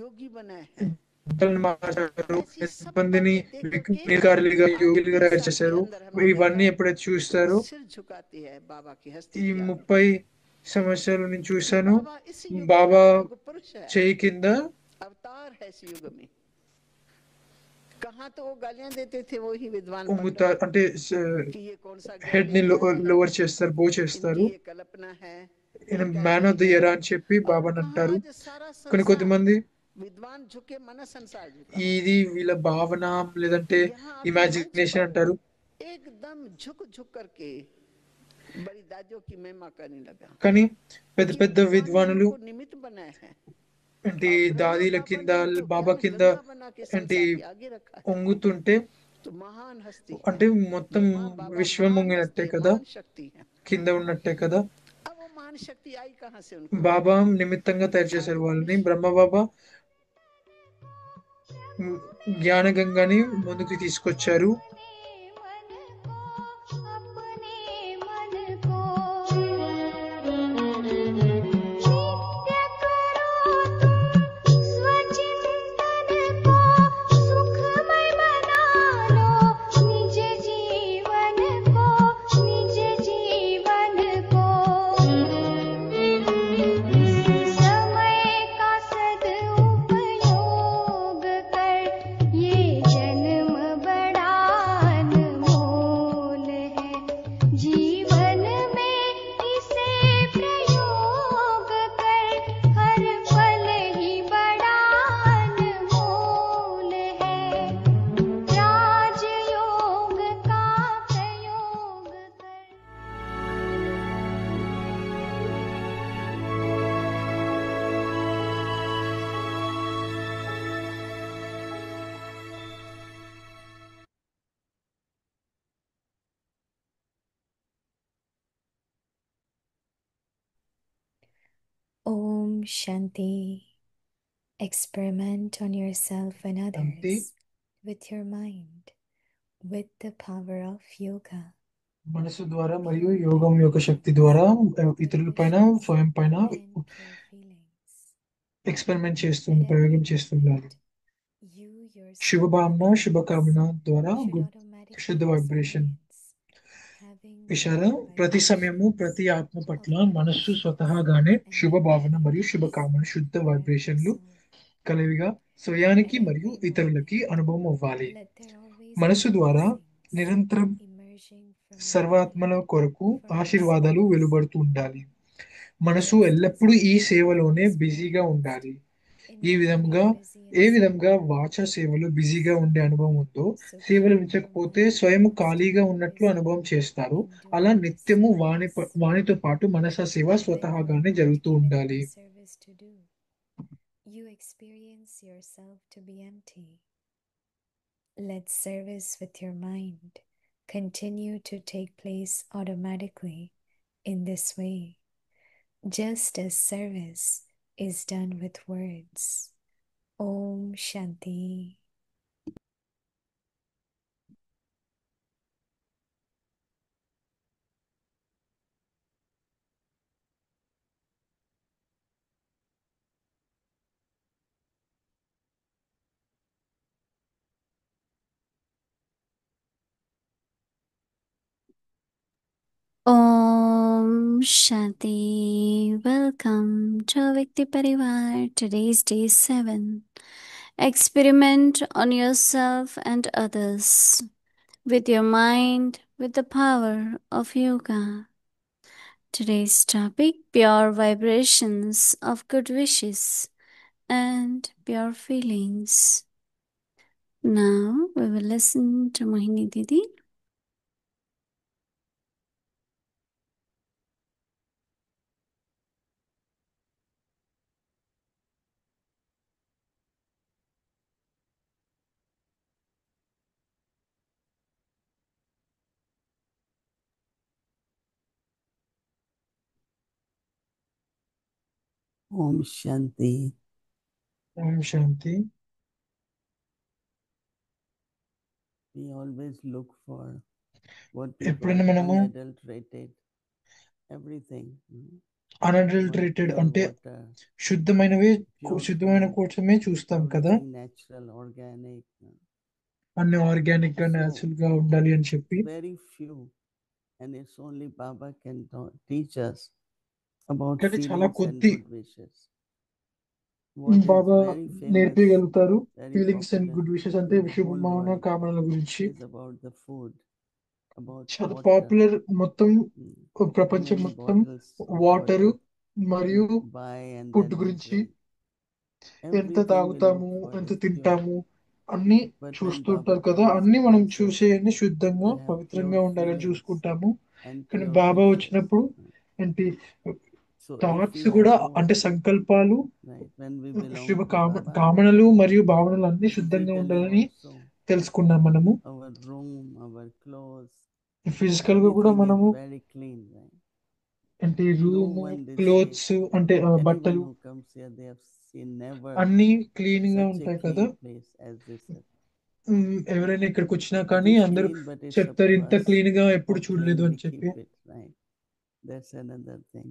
Speaker 3: योगी बनाए हैं।
Speaker 2: జీవితాలను మార్చారు,
Speaker 3: ऐसी सब
Speaker 2: ఎంతమందిని
Speaker 3: बातें देख करके
Speaker 2: నిర్కారులుగా,
Speaker 3: आज
Speaker 2: యోగులుగా
Speaker 3: भी
Speaker 2: తయారు
Speaker 3: शक्ति
Speaker 2: చేశారు.
Speaker 3: अंदर हमारे
Speaker 2: ఇవన్నీ
Speaker 3: रहकर
Speaker 2: ఎప్పుడైతే చూస్తారో
Speaker 3: सिर झुकाती है बाबा की हस्ती
Speaker 2: ఈ
Speaker 3: के आगे।
Speaker 2: 30 సంవత్సరాలు నేను చూశాను.
Speaker 3: बाबा इस युग
Speaker 2: బాబా
Speaker 3: का युग पुरुष है,
Speaker 2: చేయి కింద
Speaker 3: अवतार है इस युग में। कहाँ तो वो गालियां देते थे वो ही विद्वान
Speaker 2: ఉంగుతారు,
Speaker 3: पंडित
Speaker 2: అంటే
Speaker 3: कि ये कौन सा ज्ञान
Speaker 2: హెడ్ ని
Speaker 3: लेके आया है,
Speaker 2: లోవర్ చేస్తారు, బో
Speaker 3: इनकी
Speaker 2: చేస్తారు.
Speaker 3: ये कल्पना है,
Speaker 2: ఈయన
Speaker 3: ये क्या
Speaker 2: మ్యాన్ ఆఫ్
Speaker 3: नहीं
Speaker 2: ది
Speaker 3: है।
Speaker 2: ఇయర్ అని చెప్పి
Speaker 3: और
Speaker 2: బాబాని
Speaker 3: कहाँ
Speaker 2: అంటారు.
Speaker 3: आज सारा
Speaker 2: కానీ
Speaker 3: संसार
Speaker 2: కొద్దిమంది
Speaker 3: विद्वान झुके, मन संसार झुका।
Speaker 2: ఇది వీళ్ళ భావన లేదంటే
Speaker 3: यहाँ आके मंच
Speaker 2: ఇమాజినేషన్
Speaker 3: पर
Speaker 2: అంటారు.
Speaker 3: एकदम झुक झुक करके बड़ी दादियों की महिमा करने लगा
Speaker 2: కానీ పెద్ద
Speaker 3: कि
Speaker 2: పెద్ద
Speaker 3: भगवान ने
Speaker 2: విద్వానులు
Speaker 3: हमको निमित्त बनाए हैं,
Speaker 2: ఏంటి
Speaker 3: और ब्रह्मा
Speaker 2: దాదీల
Speaker 3: बाबा
Speaker 2: కింద,
Speaker 3: ने हमको
Speaker 2: బాబా
Speaker 3: ज्ञान
Speaker 2: కింద
Speaker 3: गंगा बना के
Speaker 2: ఏంటి
Speaker 3: संसार के आगे रखा है।
Speaker 2: వంగుతుంటే,
Speaker 3: तो महान हस्ती है,
Speaker 2: అంటే మొత్తం
Speaker 3: ब्रह्मा बाबा
Speaker 2: విశ్వం
Speaker 3: महान
Speaker 2: వంగినట్టే
Speaker 3: हस्ती है,
Speaker 2: కదా,
Speaker 3: महान शक्ति है।
Speaker 2: కింద ఉన్నట్టే కదా.
Speaker 3: अब वो महान शक्ति आई कहाँ से उनको?
Speaker 2: బాబా నిమిత్తంగా తయారు
Speaker 3: आज
Speaker 2: చేశారు
Speaker 3: वो
Speaker 2: వాళ్ళని.
Speaker 3: विश्व
Speaker 2: బ్రహ్మ బాబా జ్ఞాన గంగాని ముందుకు తీసుకొచ్చారు.
Speaker 1: ये जन्म बड़ा अनमोल है, जीवन में इसे प्रयोग कर, हर पल ही बड़ा अनमोल है, राजयोग का प्रयोग कर। Om Shanti. Experiment on yourself and
Speaker 2: Shanti.
Speaker 1: others with your mind, with the power of yoga.
Speaker 2: మనసు ద్వారా మరియు యోగం యొక్క శక్తి ద్వారా ఇతరుల పైన, స్వయం పైన
Speaker 1: Then pure feelings.
Speaker 2: Experiment
Speaker 1: At
Speaker 2: ప్రయోగం
Speaker 1: every
Speaker 2: చేస్తుండాలి.
Speaker 1: moment, you yourself
Speaker 2: శుభభావన,
Speaker 1: with
Speaker 2: శుభకామన
Speaker 1: kindness
Speaker 2: ద్వారా
Speaker 1: should automatically
Speaker 2: శుద్ధ వైబ్రేషన్
Speaker 1: experience having
Speaker 2: విషాద
Speaker 1: good
Speaker 2: ప్రతి సమయము, ప్రతి
Speaker 1: vibrations
Speaker 2: ఆత్మ
Speaker 1: of
Speaker 2: పట్ల మనస్సు
Speaker 1: goodness
Speaker 2: స్వతహాగానే
Speaker 1: and
Speaker 2: శుభ భావన మరియు
Speaker 1: kindness
Speaker 2: శుభకామన, శుద్ధ
Speaker 1: for
Speaker 2: వైబ్రేషన్లు
Speaker 1: others.
Speaker 2: కలివిగా స్వయానికి
Speaker 1: At
Speaker 2: మరియు
Speaker 1: every
Speaker 2: ఇతరులకి
Speaker 1: moment,
Speaker 2: అనుభవం అవ్వాలి.
Speaker 1: let there always
Speaker 2: మనసు
Speaker 1: be
Speaker 2: ద్వారా
Speaker 1: blessings
Speaker 2: నిరంతరం
Speaker 1: emerging from your
Speaker 2: సర్వాత్మల
Speaker 1: mind
Speaker 2: కొరకు
Speaker 1: for
Speaker 2: ఆశీర్వాదాలు
Speaker 1: ourselves.
Speaker 2: వెలువడుతూ ఉండాలి. మనసు
Speaker 1: Just as
Speaker 2: ఎల్లప్పుడూ
Speaker 1: our
Speaker 2: ఈ
Speaker 1: mind
Speaker 2: సేవలోనే
Speaker 1: is
Speaker 2: బిజీగా ఉండాలి.
Speaker 1: focused in
Speaker 2: ఈ
Speaker 1: remaining
Speaker 2: విధంగా
Speaker 1: busy in
Speaker 2: ఏ విధంగా
Speaker 1: serving
Speaker 2: వాచా సేవలో
Speaker 1: others,
Speaker 2: బిజీగా ఉండే అనుభవం ఉందో,
Speaker 1: so
Speaker 2: సేవలు
Speaker 1: keep your
Speaker 2: ఉంచకపోతే
Speaker 1: mind
Speaker 2: స్వయం ఖాళీగా
Speaker 1: constantly
Speaker 2: ఉన్నట్లు
Speaker 1: busy
Speaker 2: అనుభవం చేస్తారు.
Speaker 1: in
Speaker 2: అలా
Speaker 1: doing this
Speaker 2: నిత్యము
Speaker 1: service.
Speaker 2: వానితో పాటు మనసా సేవ
Speaker 1: When you are
Speaker 2: స్వతహాగానే
Speaker 1: not
Speaker 2: జరుగుతూ
Speaker 1: given
Speaker 2: ఉండాలి.
Speaker 1: any service to do, you experience yourself to be empty. Let service with your mind continue to take place automatically in this way, just as service is done with words. Om Shanti. Shanti. Welcome to Vikti Parivar. Today's day 7. Experiment on yourself and others with your mind with the power of yoga. Today's topic: pure vibrations of good wishes and pure feelings. Now we will listen to Mohini Didi.
Speaker 3: Om Shanti.
Speaker 2: Om Shanti.
Speaker 3: We always look for what we
Speaker 2: ఎప్పుడైనా
Speaker 3: call
Speaker 2: మనము
Speaker 3: unadulterated everything.
Speaker 2: Unadulterated
Speaker 3: Pure
Speaker 2: అంటే
Speaker 3: water,
Speaker 2: శుద్ధమైనవి
Speaker 3: pure
Speaker 2: శుద్ధమైన
Speaker 3: food,
Speaker 2: కోసమే చూస్తాం కదా,
Speaker 3: everything natural, organic.
Speaker 2: అన్ని organic గా
Speaker 3: So
Speaker 2: natural గా ఉండాలి అని చెప్పి.
Speaker 3: very few, and it's only Baba can teach us about
Speaker 2: కానీ చాలా
Speaker 3: feelings and
Speaker 2: కొద్ది
Speaker 3: good wishes. What is
Speaker 2: బాగా
Speaker 3: very famous,
Speaker 2: నేర్పించగలుగుతారు.
Speaker 3: very
Speaker 2: feelings and
Speaker 3: popular
Speaker 2: good wishes అంటే
Speaker 3: in the whole
Speaker 2: శుభమాన
Speaker 3: world
Speaker 2: కామనల గురించి
Speaker 3: is about the food, about
Speaker 2: చాలా
Speaker 3: water.
Speaker 2: Popular మొత్తం
Speaker 3: How
Speaker 2: ప్రపంచం
Speaker 3: many
Speaker 2: మొత్తం
Speaker 3: bottles of
Speaker 2: వాటరు
Speaker 3: water
Speaker 2: మరియు
Speaker 3: we buy and
Speaker 2: food
Speaker 3: then we
Speaker 2: గురించి,
Speaker 3: drink.
Speaker 2: ఎంత
Speaker 3: Everything we look
Speaker 2: తాగుతాము
Speaker 3: for
Speaker 2: ఎంత
Speaker 3: is pure.
Speaker 2: తింటాము అన్ని
Speaker 3: But when
Speaker 2: చూస్తుంటారు
Speaker 3: Baba
Speaker 2: కదా,
Speaker 3: comes,
Speaker 2: అన్ని
Speaker 3: he
Speaker 2: మనం
Speaker 3: tells us
Speaker 2: చూసేయన్ని శుద్ధంగా
Speaker 3: to have
Speaker 2: పవిత్రంగా
Speaker 3: pure
Speaker 2: ఉండాలని
Speaker 3: feelings
Speaker 2: చూసుకుంటాము.
Speaker 3: and
Speaker 2: కానీ
Speaker 3: pure
Speaker 2: బాబా
Speaker 3: wishes.
Speaker 2: వచ్చినప్పుడు ఏంటి
Speaker 3: So if
Speaker 2: థాట్స్
Speaker 3: we
Speaker 2: కూడా
Speaker 3: have both,
Speaker 2: అంటే సంకల్పాలు,
Speaker 3: right, when we belong
Speaker 2: శుభ
Speaker 3: to Baba,
Speaker 2: కామనలు మరియు భావనలు అన్ని శుద్ధంగా
Speaker 3: physically
Speaker 2: ఉండాలని
Speaker 3: also,
Speaker 2: తెలుసుకున్నాం మనము.
Speaker 3: our room, our clothes,
Speaker 2: physical గా కూడా
Speaker 3: everything is
Speaker 2: మనము
Speaker 3: very clean, right?
Speaker 2: అంటే
Speaker 3: No
Speaker 2: room
Speaker 3: one these days,
Speaker 2: clothes అంటే
Speaker 3: anyone
Speaker 2: బట్టలు
Speaker 3: who comes here, they have seen never
Speaker 2: అన్ని క్లీన్ గా
Speaker 3: such a
Speaker 2: ఉంటాయి కదా.
Speaker 3: clean place as this is.
Speaker 2: ఎవరైనా ఇక్కడికి వచ్చినా
Speaker 3: It
Speaker 2: కానీ
Speaker 3: is
Speaker 2: అందరూ
Speaker 3: clean, but it's up
Speaker 2: చెప్తారు
Speaker 3: to
Speaker 2: ఇంత
Speaker 3: us
Speaker 2: క్లీన్ గా
Speaker 3: how
Speaker 2: ఎప్పుడు
Speaker 3: clean
Speaker 2: చూడలేదు
Speaker 3: we
Speaker 2: అని
Speaker 3: keep
Speaker 2: చెప్పి.
Speaker 3: it, right? That's another thing.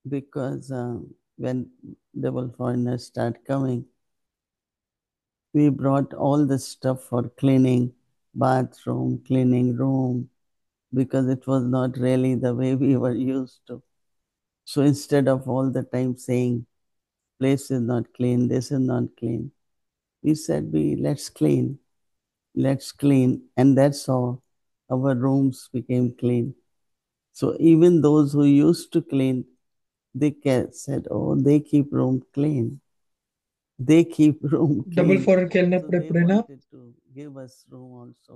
Speaker 3: Because when double foreigners start coming, we brought all the stuff for cleaning bathroom, cleaning room, because it was not really the way we were used to. So instead of all the time saying, place is not clean, this is not clean, we said, let's clean, and that's how our rooms became clean. So even those who used to clean, they said, oh, they keep room clean. They keep room
Speaker 2: double
Speaker 3: clean.
Speaker 2: Foreign కి
Speaker 3: So
Speaker 2: వెళ్ళినప్పుడు
Speaker 3: they
Speaker 2: ఎప్పుడైనా
Speaker 3: wanted to give us room also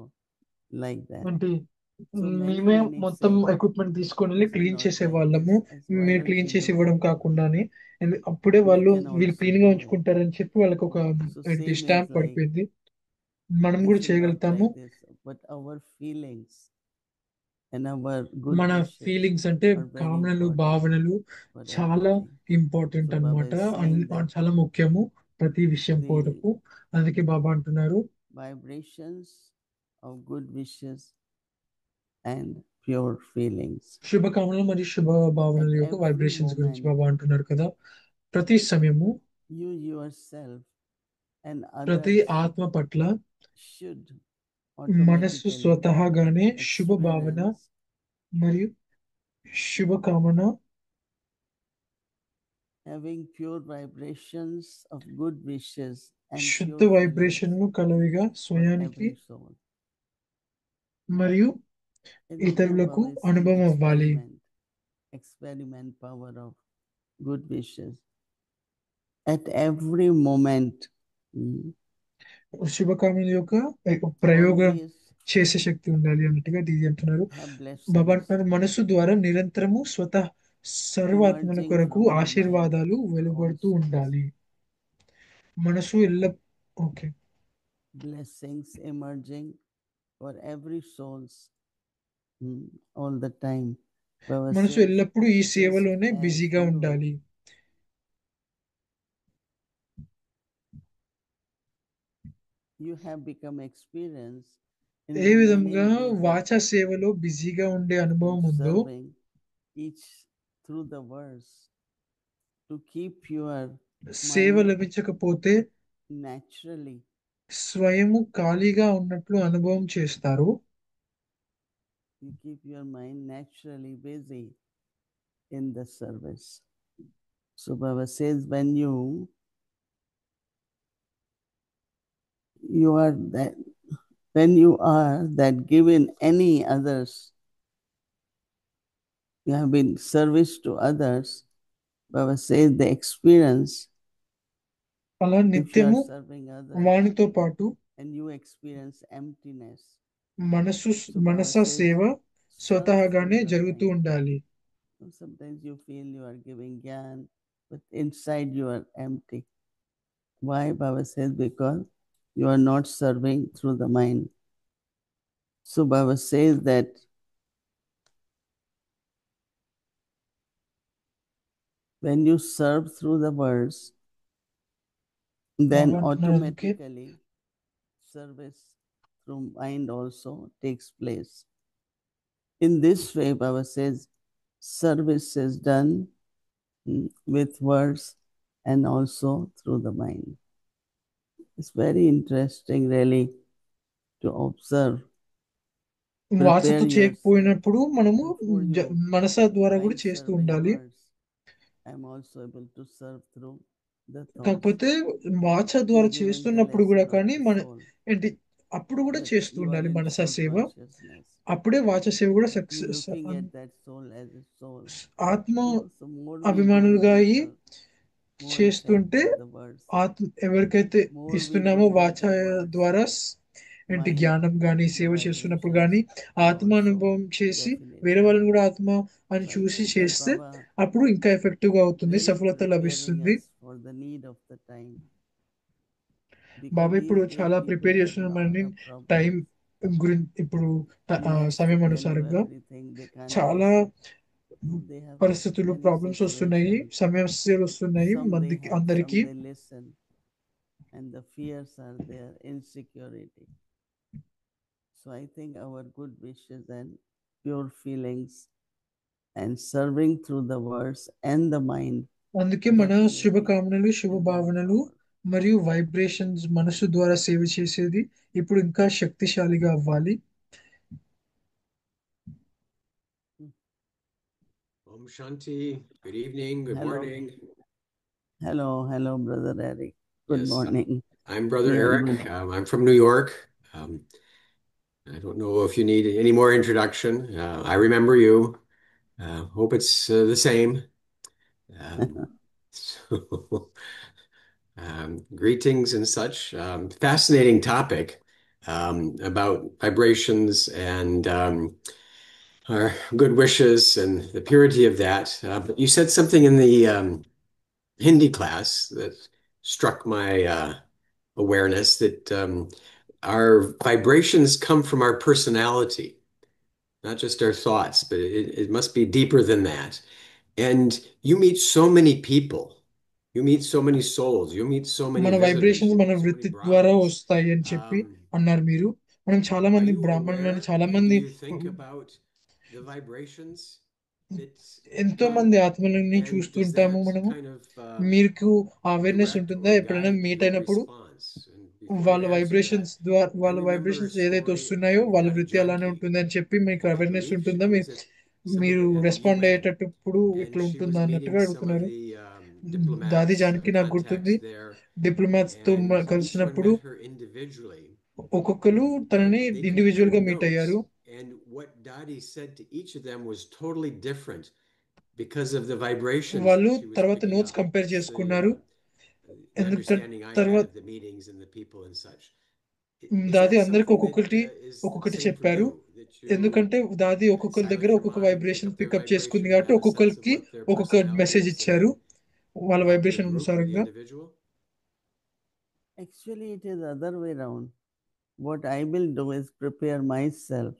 Speaker 3: like that.
Speaker 2: అంటే
Speaker 3: So many,
Speaker 2: మేమే
Speaker 3: many
Speaker 2: మొత్తం
Speaker 3: say,
Speaker 2: equipment తీసుకొని వెళ్ళి
Speaker 3: this is
Speaker 2: clean
Speaker 3: not
Speaker 2: చేసే
Speaker 3: like
Speaker 2: వాళ్ళము.
Speaker 3: this. I said, why
Speaker 2: మీరు
Speaker 3: don't
Speaker 2: క్లీన్
Speaker 3: you
Speaker 2: చేసి
Speaker 3: do
Speaker 2: ఇవ్వడం
Speaker 3: it?
Speaker 2: కాకుండానే అప్పుడే
Speaker 3: We
Speaker 2: వాళ్ళు
Speaker 3: can
Speaker 2: వీళ్ళు
Speaker 3: also
Speaker 2: క్లీన్ గా
Speaker 3: do it.
Speaker 2: ఉంచుకుంటారని చెప్పి వాళ్ళకి ఒక
Speaker 3: So same is
Speaker 2: stamp
Speaker 3: like,
Speaker 2: పడిపోయింది. మనం
Speaker 3: this
Speaker 2: కూడా
Speaker 3: is not
Speaker 2: చేయగలుగుతాము.
Speaker 3: like this, but our feelings and our good
Speaker 2: మన
Speaker 3: wishes
Speaker 2: ఫీలింగ్స్ అంటే
Speaker 3: are very
Speaker 2: కామనలు
Speaker 3: important
Speaker 2: భావనలు
Speaker 3: for
Speaker 2: చాలా
Speaker 3: everything.
Speaker 2: ఇంపార్టెంట్
Speaker 3: So Baba
Speaker 2: అన్నమాట.
Speaker 3: is saying that
Speaker 2: చాలా ముఖ్యము ప్రతి విషయం
Speaker 3: the
Speaker 2: కొరకు. అందుకే బాబా అంటున్నారు
Speaker 3: vibrations of good wishes and pure feelings.
Speaker 2: శుభకామనలు మరియు శుభ భావనల
Speaker 3: At
Speaker 2: యొక్క
Speaker 3: every
Speaker 2: వైబ్రేషన్స్ గురించి
Speaker 3: moment,
Speaker 2: బాబా అంటున్నారు కదా. ప్రతి సమయము
Speaker 3: you yourself and
Speaker 2: ప్రతి
Speaker 3: others
Speaker 2: ఆత్మ పట్ల
Speaker 3: should
Speaker 2: మనస్సు
Speaker 3: automatically
Speaker 2: స్వతహాగానే శుభ భావన
Speaker 3: experience
Speaker 2: మరియు శుభకామన
Speaker 3: having pure vibrations of good wishes and
Speaker 2: శుద్ధ
Speaker 3: pure feelings
Speaker 2: వైబ్రేషన్లు కలవిగా
Speaker 3: for
Speaker 2: స్వయానికి
Speaker 3: every soul.
Speaker 2: మరియు
Speaker 3: Every time
Speaker 2: ఇతరులకు
Speaker 3: Baba is saying
Speaker 2: అనుభవం అవ్వాలి.
Speaker 3: experiment power of good wishes at every moment.
Speaker 2: శుభకామనల యొక్క ప్రయోగం
Speaker 3: Always
Speaker 2: చేసే శక్తి ఉండాలి అన్నట్టుగా దీది అంటున్నారు.
Speaker 3: have
Speaker 2: బాబా
Speaker 3: blessings
Speaker 2: అంటున్నారు మనసు ద్వారా నిరంతరము సర్వాత్మల
Speaker 3: emerging
Speaker 2: కొరకు
Speaker 3: from our mind
Speaker 2: ఆశీర్వాదాలు
Speaker 3: for all
Speaker 2: వెలువడుతూ
Speaker 3: souls.
Speaker 2: ఉండాలి. మనసు okay
Speaker 3: Blessings emerging for every souls all the time. Baba
Speaker 2: మనసు
Speaker 3: says,
Speaker 2: ఎల్లప్పుడూ ఈ
Speaker 3: just
Speaker 2: సేవలోనే
Speaker 3: as
Speaker 2: బిజీగా ఉండాలి.
Speaker 3: you have become experienced in
Speaker 2: ఏ విధంగా
Speaker 3: remaining busy,
Speaker 2: వాచా సేవలో బిజీగా ఉండే అనుభవం ఉందో
Speaker 3: observing each through the verse to keep your
Speaker 2: సేవ
Speaker 3: mind
Speaker 2: లభించకపోతే
Speaker 3: naturally.
Speaker 2: స్వయము ఖాళీగా ఉన్నట్లు అనుభవం చేస్తారు.
Speaker 3: you keep your mind naturally busy in the service. So Baba says, when you are that, when you are that given any others, you have been service to others, Baba says the experience,
Speaker 2: అలా
Speaker 3: if you are
Speaker 2: నిత్యము
Speaker 3: serving others
Speaker 2: వానితో పాటు
Speaker 3: and you experience emptiness,
Speaker 2: మనసు
Speaker 3: so Baba
Speaker 2: మనస
Speaker 3: says,
Speaker 2: సేవ
Speaker 3: serve
Speaker 2: స్వతహాగానే
Speaker 3: through the
Speaker 2: జరుగుతూ
Speaker 3: mind.
Speaker 2: ఉండాలి.
Speaker 3: Sometimes you feel you are giving gyan, but inside you are empty. Why? Baba says, because you are not serving through the mind. So Baba says that when you serve through the words, then
Speaker 2: బాబా అంటున్నారు అందుకే
Speaker 3: automatically service through mind also takes place. In this way, Baba says, service is done with words and also through the mind. It's very interesting, really, to observe.
Speaker 2: వాచతో
Speaker 3: Prepare yourself
Speaker 2: చేయకపోయినప్పుడు మనము
Speaker 3: before you
Speaker 2: మనస ద్వారా కూడా
Speaker 3: try
Speaker 2: చేస్తూ
Speaker 3: serving
Speaker 2: ఉండాలి.
Speaker 3: words. I'm also able to serve through the thoughts.
Speaker 2: కాకపోతే వాచ
Speaker 3: You
Speaker 2: ద్వారా
Speaker 3: given the
Speaker 2: చేస్తున్నప్పుడు కూడా
Speaker 3: lesson of
Speaker 2: కానీ
Speaker 3: the
Speaker 2: మన
Speaker 3: soul
Speaker 2: ఏంటి అప్పుడు కూడా
Speaker 3: that
Speaker 2: చేస్తూ
Speaker 3: you are
Speaker 2: ఉండాలి
Speaker 3: in
Speaker 2: మనస
Speaker 3: soul
Speaker 2: సేవ.
Speaker 3: consciousness.
Speaker 2: అప్పుడే వాచ సేవ కూడా
Speaker 3: You're
Speaker 2: success
Speaker 3: looking at that soul as a soul.
Speaker 2: ఆత్మ
Speaker 3: So more we do
Speaker 2: అభిమానులుగా అయ్యి
Speaker 3: deeper, more
Speaker 2: చేస్తుంటే
Speaker 3: effective the words.
Speaker 2: ఆత్మ ఎవరికైతే
Speaker 3: More we
Speaker 2: ఇస్తున్నామో
Speaker 3: look
Speaker 2: వాచ
Speaker 3: at the words,
Speaker 2: ద్వారా ఏంటి
Speaker 3: mind
Speaker 2: జ్ఞానం కానీ సేవ చేస్తున్నప్పుడు కానీ
Speaker 3: vibrations
Speaker 2: ఆత్మ
Speaker 3: also
Speaker 2: అనుభవం చేసి
Speaker 3: definitely.
Speaker 2: వేరే వాళ్ళని కూడా ఆత్మ అని
Speaker 3: So I
Speaker 2: చూసి
Speaker 3: think that
Speaker 2: చేస్తే
Speaker 3: Baba
Speaker 2: అప్పుడు ఇంకా ఎఫెక్టివ్ గా అవుతుంది,
Speaker 3: really
Speaker 2: సఫలత
Speaker 3: preparing
Speaker 2: లభిస్తుంది.
Speaker 3: us for the need of the time.
Speaker 2: Baba
Speaker 3: Because
Speaker 2: ఇప్పుడు
Speaker 3: these days
Speaker 2: చాలా
Speaker 3: people
Speaker 2: ప్రిపేర్
Speaker 3: have
Speaker 2: చేస్తున్నాం
Speaker 3: lot
Speaker 2: మనని
Speaker 3: of
Speaker 2: టైం
Speaker 3: problems.
Speaker 2: గురించి ఇప్పుడు
Speaker 3: They have to
Speaker 2: సమయం
Speaker 3: tell you
Speaker 2: అనుసారంగా
Speaker 3: everything. They can't
Speaker 2: చాలా
Speaker 3: face it. They have
Speaker 2: పరిస్థితులు
Speaker 3: many
Speaker 2: ప్రాబ్లమ్స్ వస్తున్నాయి,
Speaker 3: situations.
Speaker 2: సమస్యలు వస్తున్నాయి
Speaker 3: Some they
Speaker 2: మందికి
Speaker 3: have,
Speaker 2: అందరికీ.
Speaker 3: some they listen. And the fears are there, insecurity. So I think our good wishes and pure feelings and serving through the words and the mind
Speaker 2: అందుకే మన
Speaker 3: definitely
Speaker 2: శుభకామనలు,
Speaker 3: will have
Speaker 2: శుభభావనలు
Speaker 3: power.
Speaker 2: మరియు vibrations మనసు ద్వారా సేవ చేసేది ఇప్పుడు ఇంకా శక్తిశాలిగా అవ్వాలి.
Speaker 4: Om Shanti. Good evening. Good
Speaker 3: Hello.
Speaker 4: morning.
Speaker 3: Hello, Brother Eric. Good
Speaker 4: Yes,
Speaker 3: morning.
Speaker 4: I'm Brother
Speaker 3: Yeah,
Speaker 4: Eric.
Speaker 3: good.
Speaker 4: I'm from New York. I don't know if you need any more introduction. I remember you. Hope it's the same. So, greetings and such. Fascinating topic about vibrations and our good wishes and the purity of that. But you said something in the Hindi class that struck my awareness that our vibrations come from our personality, not just our thoughts, but it must be deeper than that. And you meet so many people, you meet so many souls, you meet so many
Speaker 2: మన vibrations
Speaker 4: visitors,
Speaker 2: మన
Speaker 4: so many
Speaker 2: వృత్తి ద్వారా
Speaker 4: Brahmins.
Speaker 2: వస్తాయి అని చెప్పి అన్నారు మీరు. మనం చాలా
Speaker 4: Are
Speaker 2: మంది
Speaker 4: you
Speaker 2: బ్రాహ్మణులని,
Speaker 4: aware?
Speaker 2: చాలా
Speaker 4: Do
Speaker 2: మంది
Speaker 4: you think about the vibrations that
Speaker 2: ఎంతో
Speaker 4: come?
Speaker 2: మంది ఆత్మలని
Speaker 4: And
Speaker 2: చూస్తూ
Speaker 4: does
Speaker 2: ఉంటాము
Speaker 4: that
Speaker 2: మనము.
Speaker 4: kind of
Speaker 2: మీకు అవేర్నెస్
Speaker 4: direct
Speaker 2: ఉంటుందా?
Speaker 4: or
Speaker 2: ఎప్పుడైనా
Speaker 4: guide
Speaker 2: మీట్
Speaker 4: your
Speaker 2: అయినప్పుడు
Speaker 4: response? And before
Speaker 2: వాళ్ళ
Speaker 4: you answer that,
Speaker 2: వైబ్రేషన్స్ ద్వారా,
Speaker 4: I
Speaker 2: వాళ్ళ
Speaker 4: remember a
Speaker 2: వైబ్రేషన్స్ ఏదైతే
Speaker 4: story
Speaker 2: వస్తున్నాయో
Speaker 4: of
Speaker 2: వాళ్ళ
Speaker 4: Dadi
Speaker 2: వృత్తి అలానే
Speaker 4: Janki.
Speaker 2: ఉంటుంది అని చెప్పి మీకు
Speaker 4: I
Speaker 2: అవేర్నెస్
Speaker 4: believe she
Speaker 2: ఉంటుందా?
Speaker 4: was at some of
Speaker 2: మీరు
Speaker 4: the, at the
Speaker 2: respond
Speaker 4: UN,
Speaker 2: అయ్యేటప్పుడు
Speaker 4: and
Speaker 2: ఇట్లా
Speaker 4: she was
Speaker 2: ఉంటుందా
Speaker 4: meeting
Speaker 2: అన్నట్టుగా
Speaker 4: some of
Speaker 2: అడుగుతున్నారు.
Speaker 4: the
Speaker 2: దాది
Speaker 4: diplomats,
Speaker 2: జానకి నాకు గుర్తుంది,
Speaker 4: contacts there,
Speaker 2: డిప్లొమాట్స్ తో
Speaker 4: and each one
Speaker 2: కలిసినప్పుడు
Speaker 4: met her individually.
Speaker 2: ఒక్కొక్కరు
Speaker 4: And
Speaker 2: తనని
Speaker 4: they
Speaker 2: ఇండివిజువల్ గా
Speaker 4: compared
Speaker 2: మీట్
Speaker 4: notes,
Speaker 2: అయ్యారు.
Speaker 4: and what Dadi said to each of them was totally different because of the vibrations that
Speaker 2: వాళ్ళు
Speaker 4: she was
Speaker 2: తర్వాత
Speaker 4: picking
Speaker 2: notes
Speaker 4: up.
Speaker 2: Compare
Speaker 4: That's
Speaker 2: చేసుకున్నారు.
Speaker 4: the
Speaker 2: ఎందుకంటే
Speaker 4: understanding I had
Speaker 2: తర్వాత
Speaker 4: of the meetings and the people and such. Is
Speaker 2: దాది
Speaker 4: that
Speaker 2: అందరికి
Speaker 4: something that
Speaker 2: ఒక్కొక్కటి
Speaker 4: is the
Speaker 2: ఒక్కొక్కటి
Speaker 4: same for
Speaker 2: చెప్పారు.
Speaker 4: you? That you
Speaker 2: ఎందుకంటే దాది ఒక్కొక్కరి దగ్గర
Speaker 4: silence your
Speaker 2: ఒక్కొక్క
Speaker 4: mind, pick
Speaker 2: vibration
Speaker 4: up their
Speaker 2: pickup చేసుకుంది
Speaker 4: vibration,
Speaker 2: కాబట్టి
Speaker 4: have a sense of
Speaker 2: ఒక్కొక్కరికి
Speaker 4: what their
Speaker 2: ఒక్కొక్క
Speaker 4: personality
Speaker 2: మెసేజ్
Speaker 4: is, and
Speaker 2: ఇచ్చారు
Speaker 4: then
Speaker 2: వాళ్ళ
Speaker 4: talk to the
Speaker 2: vibration
Speaker 4: group or the
Speaker 2: అనుసారంగా.
Speaker 4: individual?
Speaker 3: Actually, it is the other way around. What I will do is prepare myself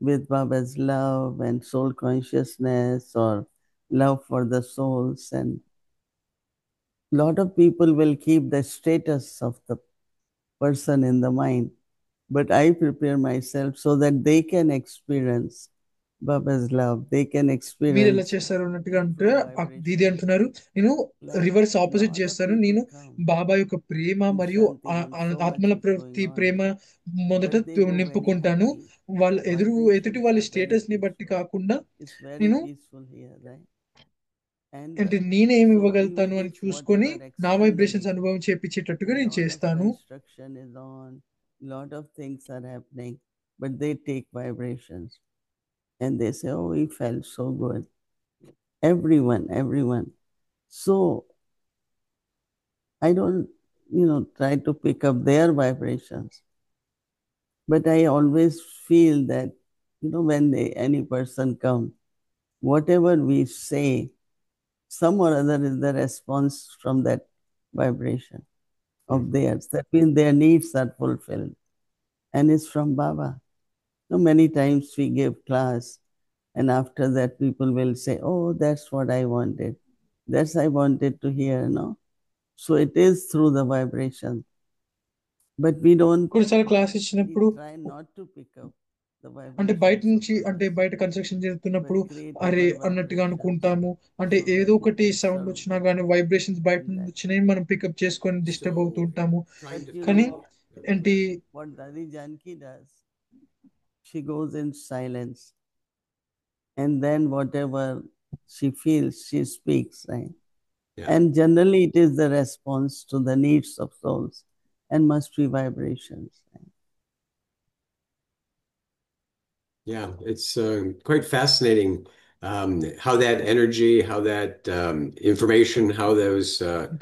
Speaker 3: with Baba's love and soul consciousness or love for the souls, and lot of people will keep the status of the person in the mind, but I prepare myself so that they can experience Baba's love. They can
Speaker 2: మీరు ఎలా
Speaker 3: experience
Speaker 2: చేస్తారు అన్నట్టుగా అంటే
Speaker 3: through
Speaker 2: దీది
Speaker 3: vibration.
Speaker 2: అంటున్నారు, నేను
Speaker 3: Like
Speaker 2: reverse opposite
Speaker 3: lot of
Speaker 2: చేస్తాను.
Speaker 3: people
Speaker 2: నేను
Speaker 3: come
Speaker 2: బాబా యొక్క ప్రేమ
Speaker 3: in
Speaker 2: మరియు
Speaker 3: chanting and so much
Speaker 2: ఆత్మల
Speaker 3: is
Speaker 2: ప్రతి
Speaker 3: going on,
Speaker 2: ప్రేమ మొదట
Speaker 3: but they go very
Speaker 2: నింపుకుంటాను.
Speaker 3: happy.
Speaker 2: వాళ్ళ ఎదుటి
Speaker 3: Vibrations
Speaker 2: వాళ్ళ
Speaker 3: are very
Speaker 2: స్టేటస్ ని బట్టి
Speaker 3: peaceful.
Speaker 2: కాకుండా
Speaker 3: It's very
Speaker 2: నేను
Speaker 3: peaceful here, right? And
Speaker 2: అంటే నేనేమి
Speaker 3: so
Speaker 2: ఇవ్వగలుగుతాను
Speaker 3: even
Speaker 2: అని
Speaker 3: if
Speaker 2: చూసుకొని
Speaker 3: whatever
Speaker 2: నా వైబ్రేషన్స్
Speaker 3: externally
Speaker 2: అనుభవం చేపించేటట్టుగా
Speaker 3: a
Speaker 2: నేను
Speaker 3: lot of
Speaker 2: చేస్తాను.
Speaker 3: construction is on, lot of things are happening, but they take vibrations and they say, oh, we felt so good. Everyone. So I don't, try to pick up their vibrations, but I always feel that, when any person comes, whatever we say, some or other is the response from that vibration of theirs. That means their needs are fulfilled and it's from Baba. So many times we give class and after that people will say, oh, that's what I wanted. That's I wanted to hear, no? So it is through the vibration. But we
Speaker 2: కొన్నిసార్లు class ఇచ్చినప్పుడు
Speaker 3: try not to pick up the
Speaker 2: అంటే బయట
Speaker 3: vibrations
Speaker 2: నుంచి
Speaker 3: of
Speaker 2: అంటే
Speaker 3: others,
Speaker 2: బయట construction జరుగుతున్నప్పుడు
Speaker 3: but create
Speaker 2: అరే
Speaker 3: our
Speaker 2: అన్నట్టుగా
Speaker 3: vibrations
Speaker 2: అనుకుంటాము. అంటే
Speaker 3: so that
Speaker 2: ఏదో
Speaker 3: we
Speaker 2: ఒకటి
Speaker 3: can
Speaker 2: సౌండ్
Speaker 3: serve
Speaker 2: వచ్చినా
Speaker 3: them
Speaker 2: కానీ వైబ్రేషన్స్ బయట
Speaker 3: in
Speaker 2: నుంచి
Speaker 3: that
Speaker 2: వచ్చినాయి మనం పికప్ చేసుకొని డిస్టర్బ్ అవుతూ
Speaker 4: So,
Speaker 2: ఉంటాము.
Speaker 4: trying to
Speaker 3: But
Speaker 2: కానీ ఏంటి
Speaker 3: what Dadi Janki does, she goes in silence and then whatever she feels, she speaks, right?
Speaker 4: yeah.
Speaker 3: And generally it is the response to the needs of souls and must be vibrations. Right?
Speaker 4: Yeah, it's quite fascinating how that energy, how that information, how those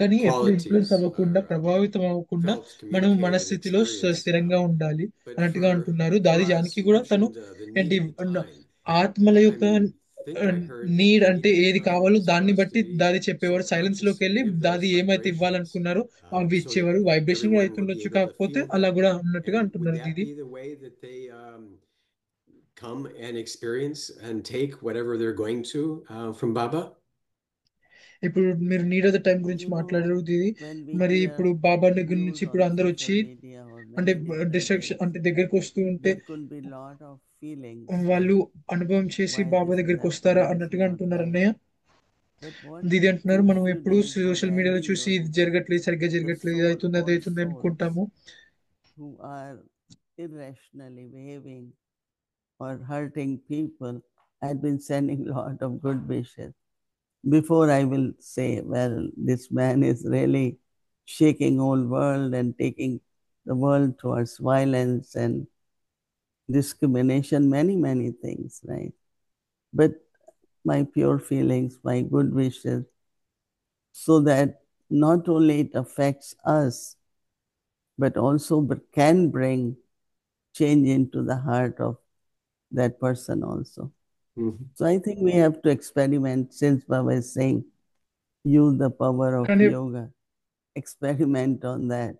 Speaker 2: కానీ ఎప్పుడు
Speaker 4: qualities
Speaker 2: influence అవ్వకుండా
Speaker 4: are
Speaker 2: ప్రభావితం అవ్వకుండా
Speaker 4: felt,
Speaker 2: మనం
Speaker 4: communicated,
Speaker 2: మన
Speaker 4: and
Speaker 2: స్థితిలో
Speaker 4: experienced.
Speaker 2: స్థిరంగా ఉండాలి
Speaker 4: But
Speaker 2: అన్నట్టుగా అంటున్నారు.
Speaker 4: for
Speaker 2: దాది
Speaker 4: us,
Speaker 2: జానకి
Speaker 4: you
Speaker 2: కూడా తను
Speaker 4: mentioned the need
Speaker 2: ఏంటి
Speaker 4: of the time.
Speaker 2: ఆత్మల
Speaker 4: I
Speaker 2: యొక్క
Speaker 4: think I heard that
Speaker 2: need
Speaker 4: the
Speaker 2: అంటే
Speaker 4: need of
Speaker 2: ఏది
Speaker 4: time
Speaker 2: కావాలో
Speaker 4: is for
Speaker 2: దాన్ని
Speaker 4: us to
Speaker 2: బట్టి
Speaker 4: be
Speaker 2: దాది
Speaker 4: so
Speaker 2: చెప్పేవారు. సైలెన్స్
Speaker 4: conscious
Speaker 2: లోకి
Speaker 4: to
Speaker 2: వెళ్ళి
Speaker 4: give
Speaker 2: దాది
Speaker 4: those
Speaker 2: ఏమైతే
Speaker 4: vibrations
Speaker 2: ఇవ్వాలనుకున్నారో అవి
Speaker 4: so that
Speaker 2: ఇచ్చేవారు. Vibration
Speaker 4: everyone will
Speaker 2: అవుతుండొచ్చు,
Speaker 4: be able to
Speaker 2: కాకపోతే
Speaker 4: feel
Speaker 2: అలా
Speaker 4: them.
Speaker 2: కూడా అన్నట్టుగా
Speaker 4: And would
Speaker 2: అంటున్నారు
Speaker 4: that
Speaker 2: Didi.
Speaker 4: be the way that they come and experience and take whatever they're going to from Baba?
Speaker 2: ఇప్పుడు మీరు need of the time గురించి
Speaker 3: You know,
Speaker 2: మాట్లాడారు దీది.
Speaker 3: when we
Speaker 2: మరి
Speaker 3: hear
Speaker 2: ఇప్పుడు బాబా దగ్గర
Speaker 3: news
Speaker 2: నుంచి ఇప్పుడు
Speaker 3: on
Speaker 2: అందరు
Speaker 3: social
Speaker 2: వచ్చి
Speaker 3: media or
Speaker 2: అంటే
Speaker 3: many different
Speaker 2: డిస్ట్రక్షన్
Speaker 3: things,
Speaker 2: అంటే దగ్గరికి వస్తూ ఉంటే
Speaker 3: there could be lot of feelings,
Speaker 2: వాళ్ళు
Speaker 3: right?
Speaker 2: అనుభవం చేసి
Speaker 3: Why
Speaker 2: బాబా
Speaker 3: this is
Speaker 2: దగ్గరికి వస్తారా
Speaker 3: happening, this is
Speaker 2: అన్నట్టుగా
Speaker 3: not
Speaker 2: అంటున్నారు
Speaker 3: right.
Speaker 2: అన్నయ్య.
Speaker 3: But what
Speaker 2: దీది అంటున్నారు, మనం
Speaker 3: things you
Speaker 2: ఎప్పుడు
Speaker 3: did, what
Speaker 2: సోషల్
Speaker 3: I've
Speaker 2: మీడియాలో
Speaker 3: been
Speaker 2: చూసి ఇది
Speaker 3: noticing,
Speaker 2: జరగట్లేదు, సరిగ్గా
Speaker 3: the
Speaker 2: జరగట్లేదు, ఇది అవుతుంది అది
Speaker 3: so-called
Speaker 2: అవుతుంది
Speaker 3: souls
Speaker 2: అనుకుంటాము.
Speaker 3: who are irrationally behaving or hurting people, I've been sending lot of good wishes. Before I will say, well, this man is really shaking whole world and taking the world towards violence and discrimination, many things, right? But my pure feelings, my good wishes, so that not only it affects us, but also can bring change into the heart of that person also.
Speaker 4: Mhm.
Speaker 3: So I think we have to experiment, since Baba is saying, use the power of
Speaker 2: కానీ
Speaker 3: yoga, experiment on that.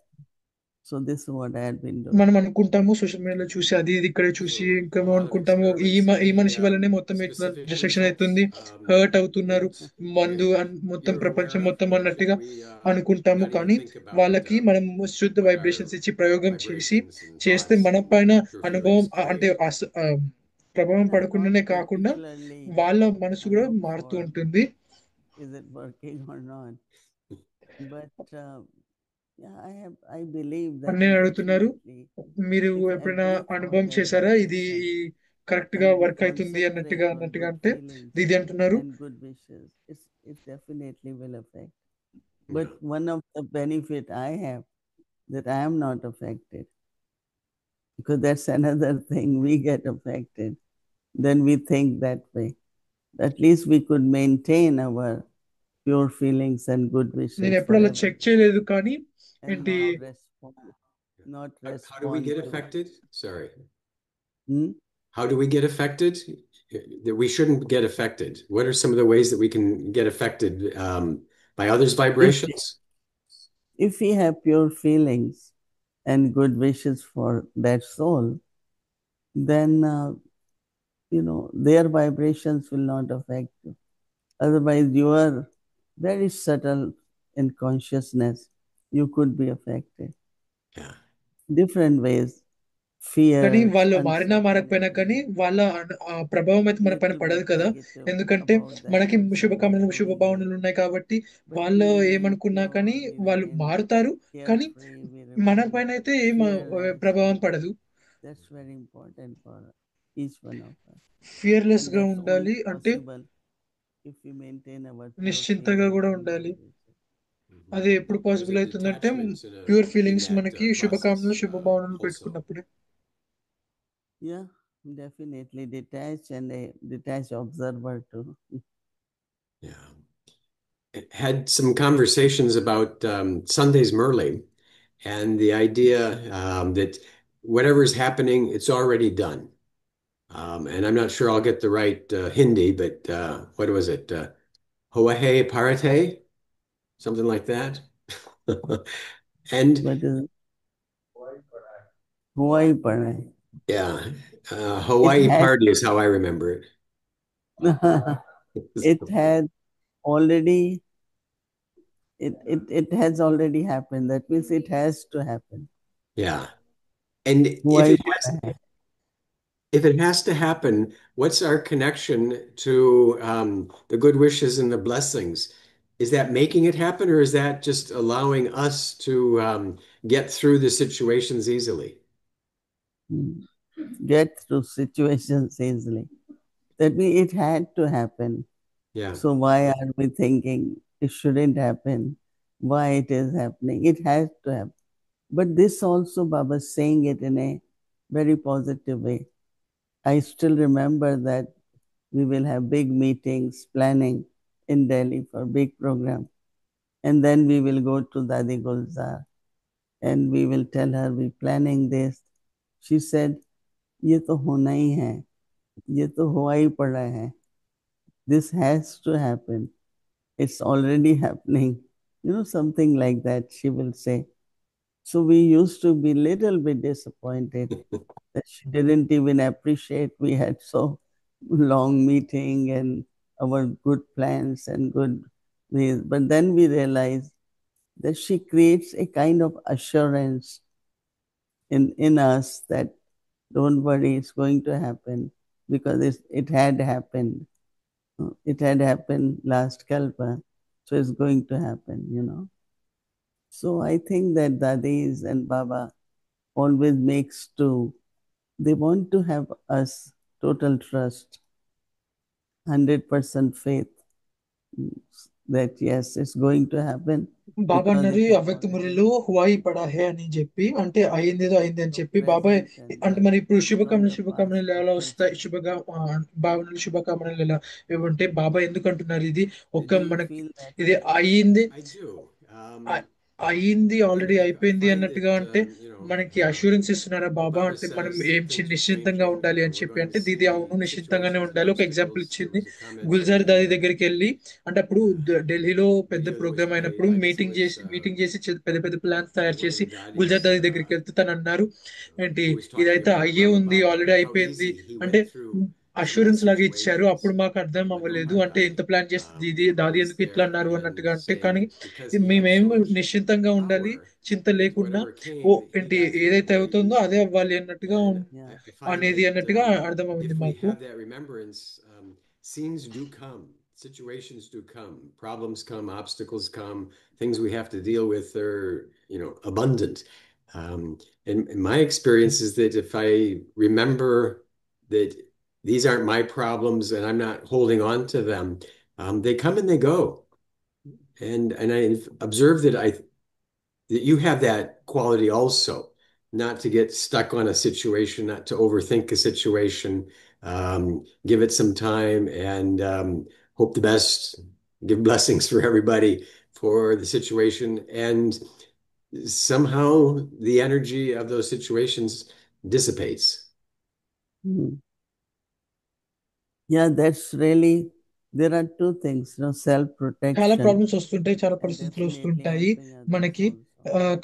Speaker 3: So this is what I had been doing.
Speaker 2: మనం అనుకుంటాము social మీడియాలో చూసి అది ఇది ఇక్కడ చూసి
Speaker 4: So
Speaker 2: ఇంకా
Speaker 4: a lot of
Speaker 2: అనుకుంటాము ఈ
Speaker 4: experiments.
Speaker 2: ఈ
Speaker 4: Any
Speaker 2: మనిషి వల్లనే మొత్తం ఇట్లా
Speaker 4: specific
Speaker 2: డిస్ట్రక్షన్
Speaker 4: results
Speaker 2: అవుతుంది, హర్ట్ అవుతున్నారు,
Speaker 4: that
Speaker 2: మందు మొత్తం
Speaker 4: you're aware
Speaker 2: ప్రపంచం
Speaker 4: of
Speaker 2: మొత్తం
Speaker 4: that
Speaker 2: అన్నట్టుగా
Speaker 4: we
Speaker 2: అనుకుంటాము.
Speaker 4: how do you
Speaker 2: కానీ
Speaker 4: think about
Speaker 2: వాళ్ళకి మనం శుద్ధ
Speaker 4: what our
Speaker 2: వైబ్రేషన్స్ ఇచ్చి ప్రయోగం చేసి
Speaker 4: vibrations and
Speaker 2: చేస్తే
Speaker 4: thoughts
Speaker 2: మన
Speaker 4: and
Speaker 2: పైన
Speaker 4: pure
Speaker 2: అనుభవం
Speaker 4: feelings
Speaker 2: అంటే
Speaker 4: create?
Speaker 2: ప్రభావం
Speaker 3: Yeah, not
Speaker 2: పడకుండానే కాకుండా
Speaker 3: particularly,
Speaker 2: వాళ్ళ మనసు
Speaker 3: I
Speaker 2: కూడా
Speaker 3: look
Speaker 2: మారుతూ
Speaker 3: for,
Speaker 2: ఉంటుంది.
Speaker 3: is it working or not? But yeah, I believe that
Speaker 2: అన్నయ్య అడుగుతున్నారు,
Speaker 3: definitely,
Speaker 2: మీరు
Speaker 3: if
Speaker 2: ఎప్పుడైనా
Speaker 3: every thought,
Speaker 2: అనుభవం చేశారా
Speaker 3: every
Speaker 2: ఇది
Speaker 3: person
Speaker 2: కరెక్ట్ గా
Speaker 3: and we
Speaker 2: వర్క్ అవుతుంది
Speaker 3: concentrate
Speaker 2: అన్నట్టుగా
Speaker 3: on
Speaker 2: అన్నట్టుగా
Speaker 3: good
Speaker 2: అంటే
Speaker 3: feelings
Speaker 2: దీది అంటున్నారు.
Speaker 3: and good wishes, it definitely will affect.
Speaker 4: Yeah.
Speaker 3: But one of the benefit I have, that I am not affected, because that's another thing, we get affected. Then we think that way. At least we could maintain our pure feelings and good wishes
Speaker 2: నేను ఎప్పుడు అలా
Speaker 3: forever
Speaker 2: check చేయలేదు, కానీ
Speaker 3: and
Speaker 2: ఏంటి
Speaker 3: not
Speaker 4: How do we
Speaker 3: respond
Speaker 4: get
Speaker 3: to.
Speaker 4: affected? Sorry.
Speaker 3: Hmm?
Speaker 4: How do we get affected? That we shouldn't get affected. What are some of the ways that we can get affected by others' vibrations?
Speaker 3: If we have pure feelings and good wishes for that soul, then their vibrations will not affect you. Otherwise, you are very subtle in consciousness. You could be affected.
Speaker 4: Yeah.
Speaker 3: Different ways.
Speaker 2: కానీ
Speaker 3: fears,
Speaker 2: వాళ్ళు మారినా మారకపోయినా కానీ
Speaker 3: uncertainty,
Speaker 2: వాళ్ళ ఆ ప్రభావం అయితే మన పైన
Speaker 3: little
Speaker 2: పడదు
Speaker 3: bit
Speaker 2: కదా.
Speaker 3: negative
Speaker 2: ఎందుకంటే
Speaker 3: about that
Speaker 2: మనకి
Speaker 3: person who is
Speaker 2: శుభకామనలు
Speaker 3: going there.
Speaker 2: శుభభావనలు ఉన్నాయి కాబట్టి
Speaker 3: But
Speaker 2: వాళ్ళు
Speaker 3: we remain
Speaker 2: ఏమనుకున్నా కానీ
Speaker 3: pure, we
Speaker 2: వాళ్ళు
Speaker 3: remain
Speaker 2: మారుతారు. కానీ
Speaker 3: carefree, we
Speaker 2: మన
Speaker 3: remain
Speaker 2: పైన అయితే ఏం
Speaker 3: fearless.
Speaker 2: ప్రభావం పడదు.
Speaker 3: That's very important for each one of us.
Speaker 2: Fearless
Speaker 3: And
Speaker 2: గా
Speaker 3: that's
Speaker 2: ఉండాలి
Speaker 3: only
Speaker 2: అంటే
Speaker 3: possible if we maintain our pure
Speaker 2: నిశ్చింతగా
Speaker 3: feelings
Speaker 2: కూడా
Speaker 3: and
Speaker 2: ఉండాలి.
Speaker 3: vibration.
Speaker 2: అది ఎప్పుడు
Speaker 4: There's a
Speaker 2: పాసిబుల్ అవుతుందంటే
Speaker 4: detachment
Speaker 2: pure
Speaker 4: in
Speaker 2: feelings
Speaker 4: that
Speaker 2: మనకి
Speaker 4: process
Speaker 2: శుభకామనలు శుభభావనలు
Speaker 4: also.
Speaker 2: పెట్టుకున్నప్పుడే.
Speaker 3: Yeah, definitely detached and a detached observer too.
Speaker 4: Yeah. Had some conversations about Sunday's Merle and the idea that whatever's happening, it's already done. And I'm not sure I'll get the right Hindi, but what was it? Hoahe Parate? Something like that. And
Speaker 3: But Hawaii Parai.
Speaker 4: yeah,
Speaker 3: It
Speaker 4: Hawaii
Speaker 3: has
Speaker 4: Party is how I remember it.
Speaker 3: it had already it has already happened. That means it has to happen.
Speaker 4: Yeah. And
Speaker 3: Hawaii Parai.
Speaker 4: if it has to happen, what's our connection to the good wishes and the blessings? Is that making it happen, or is that just allowing us to get through the situations easily?
Speaker 3: Get through situations easily. That means it had to happen.
Speaker 4: Yeah.
Speaker 3: So why are we thinking it shouldn't happen? Why it is happening? It has to happen. But this also Baba is saying it in a very positive way. I still remember that we will have big meetings, planning in Delhi for big program. And then we will go to Dadi Gulzar and we will tell her we're planning this. She said, ये तो होना ही है, ये तो हुआ ही पड़ा है. This has to happen. It's already happening. Something like that she will say. So we used to be little bit disappointed that she didn't even appreciate we had so long meeting and our good plans and good ways. But then we realized that she creates a kind of assurance in us that don't worry, it's going to happen because it had happened. It had happened last Kalpa, so it's going to happen. So I think that Dadis and Baba always makes to, they want to have us total trust, 100% faith that yes, it's going to happen
Speaker 2: Baba
Speaker 3: because
Speaker 2: అన్నారు
Speaker 3: it has
Speaker 2: అవ్యక్త
Speaker 3: already
Speaker 2: మురళిలో Huawei పడాహే అని చెప్పి, అంటే అయిందేదో అయింది అని
Speaker 3: so
Speaker 2: చెప్పి బాబాయ్.
Speaker 3: present and
Speaker 2: అంటే మరి ఇప్పుడు
Speaker 3: from the past
Speaker 2: శుభకామనలు
Speaker 3: to
Speaker 2: ఎలా వస్తాయి,
Speaker 3: future.
Speaker 2: భావనలు శుభకామనలు ఎలా ఏమంటే బాబా ఎందుకు అంటున్నారు ఇది
Speaker 3: Do
Speaker 2: ఒక్క
Speaker 3: you
Speaker 2: మనకి
Speaker 3: feel that
Speaker 2: ఇది
Speaker 3: way?
Speaker 2: అయ్యింది,
Speaker 4: I do.
Speaker 2: అయ్యింది
Speaker 4: And
Speaker 2: ఆల్రెడీ
Speaker 4: I
Speaker 2: అయిపోయింది
Speaker 4: find
Speaker 2: అన్నట్టుగా
Speaker 4: that,
Speaker 2: అంటే మనకి అష్యూరెన్స్ ఇస్తున్నారా బాబా,
Speaker 4: Baba
Speaker 2: అంటే మనం
Speaker 4: says
Speaker 2: ఏం
Speaker 4: things are
Speaker 2: నిశ్చింతంగా
Speaker 4: changing.
Speaker 2: ఉండాలి అని
Speaker 4: We're
Speaker 2: చెప్పి,
Speaker 4: going to
Speaker 2: అంటే దీది
Speaker 4: see
Speaker 2: అవును నిశ్చింతంగానే
Speaker 4: situations and
Speaker 2: ఉండాలి. ఒక ఎగ్జాంపుల్
Speaker 4: obstacles. There
Speaker 2: ఇచ్చింది.
Speaker 4: was a comment from
Speaker 2: Gulzar
Speaker 4: the
Speaker 2: దాది దగ్గరికి వెళ్ళి, అంటే అప్పుడు ఢిల్లీలో పెద్ద
Speaker 4: video that was
Speaker 2: programme
Speaker 4: played.
Speaker 2: అయినప్పుడు
Speaker 4: I guess it was
Speaker 2: meeting చేసి పెద్ద పెద్ద ప్లాన్స్ తయారు
Speaker 4: one
Speaker 2: చేసి
Speaker 4: of
Speaker 2: గుల్జార్
Speaker 4: Dadi's
Speaker 2: దాది దగ్గరికి వెళ్తే తను అన్నారు ఏంటి
Speaker 4: who was talking
Speaker 2: ఇదైతే
Speaker 4: about
Speaker 2: అయ్యే
Speaker 4: Brahma
Speaker 2: ఉంది,
Speaker 4: Baba
Speaker 2: ఆల్రెడీ
Speaker 4: and how
Speaker 2: అయిపోయింది
Speaker 4: easy he
Speaker 2: అంటే
Speaker 4: went through some of the
Speaker 2: assurance లాగా ఇచ్చారు. అప్పుడు
Speaker 4: situations
Speaker 2: మాకు అర్థం
Speaker 4: in the
Speaker 2: అవ్వలేదు,
Speaker 4: Gurmat
Speaker 2: అంటే
Speaker 4: Badi
Speaker 2: ఇంత ప్లాన్ చేసి దీది
Speaker 4: who
Speaker 2: దాది
Speaker 4: was
Speaker 2: ఎందుకు ఇట్లా
Speaker 4: there
Speaker 2: అన్నారు
Speaker 4: and
Speaker 2: అన్నట్టుగా, అంటే
Speaker 4: saying
Speaker 2: కానీ
Speaker 4: that because he had
Speaker 2: మేమేం
Speaker 4: so much
Speaker 2: నిశ్చింతంగా ఉండాలి,
Speaker 4: power
Speaker 2: చింత
Speaker 4: that
Speaker 2: లేకుండా
Speaker 4: whatever
Speaker 2: ఓ
Speaker 4: came, he
Speaker 2: ఏంటి
Speaker 4: got through it
Speaker 2: ఏదైతే
Speaker 4: very
Speaker 2: అవుతుందో అదే
Speaker 4: easily.
Speaker 2: అవ్వాలి అన్నట్టుగా
Speaker 4: And
Speaker 3: Yeah.
Speaker 4: I find
Speaker 2: అనేది
Speaker 4: that
Speaker 2: అన్నట్టుగా అర్థమైంది
Speaker 4: if we
Speaker 2: మాకు.
Speaker 4: have that remembrance, scenes do come, situations do come, problems come, obstacles come, things we have to deal with are, abundant. And my experience is that if I remember that these aren't my problems and I'm not holding on to them, they come and they go. And I observe that you have that quality also, not to get stuck on a situation, not to overthink a situation, give it some time and hope the best, give blessings for everybody for the situation. And somehow the energy of those situations dissipates.
Speaker 3: Yeah, that's really, there are two things,
Speaker 2: చాలా
Speaker 3: self-protection
Speaker 2: problems వస్తుంటాయి, చాలా
Speaker 3: and
Speaker 2: పరిస్థితులు
Speaker 3: definitely
Speaker 2: వస్తుంటాయి
Speaker 3: helping others
Speaker 2: మనకి.
Speaker 3: also.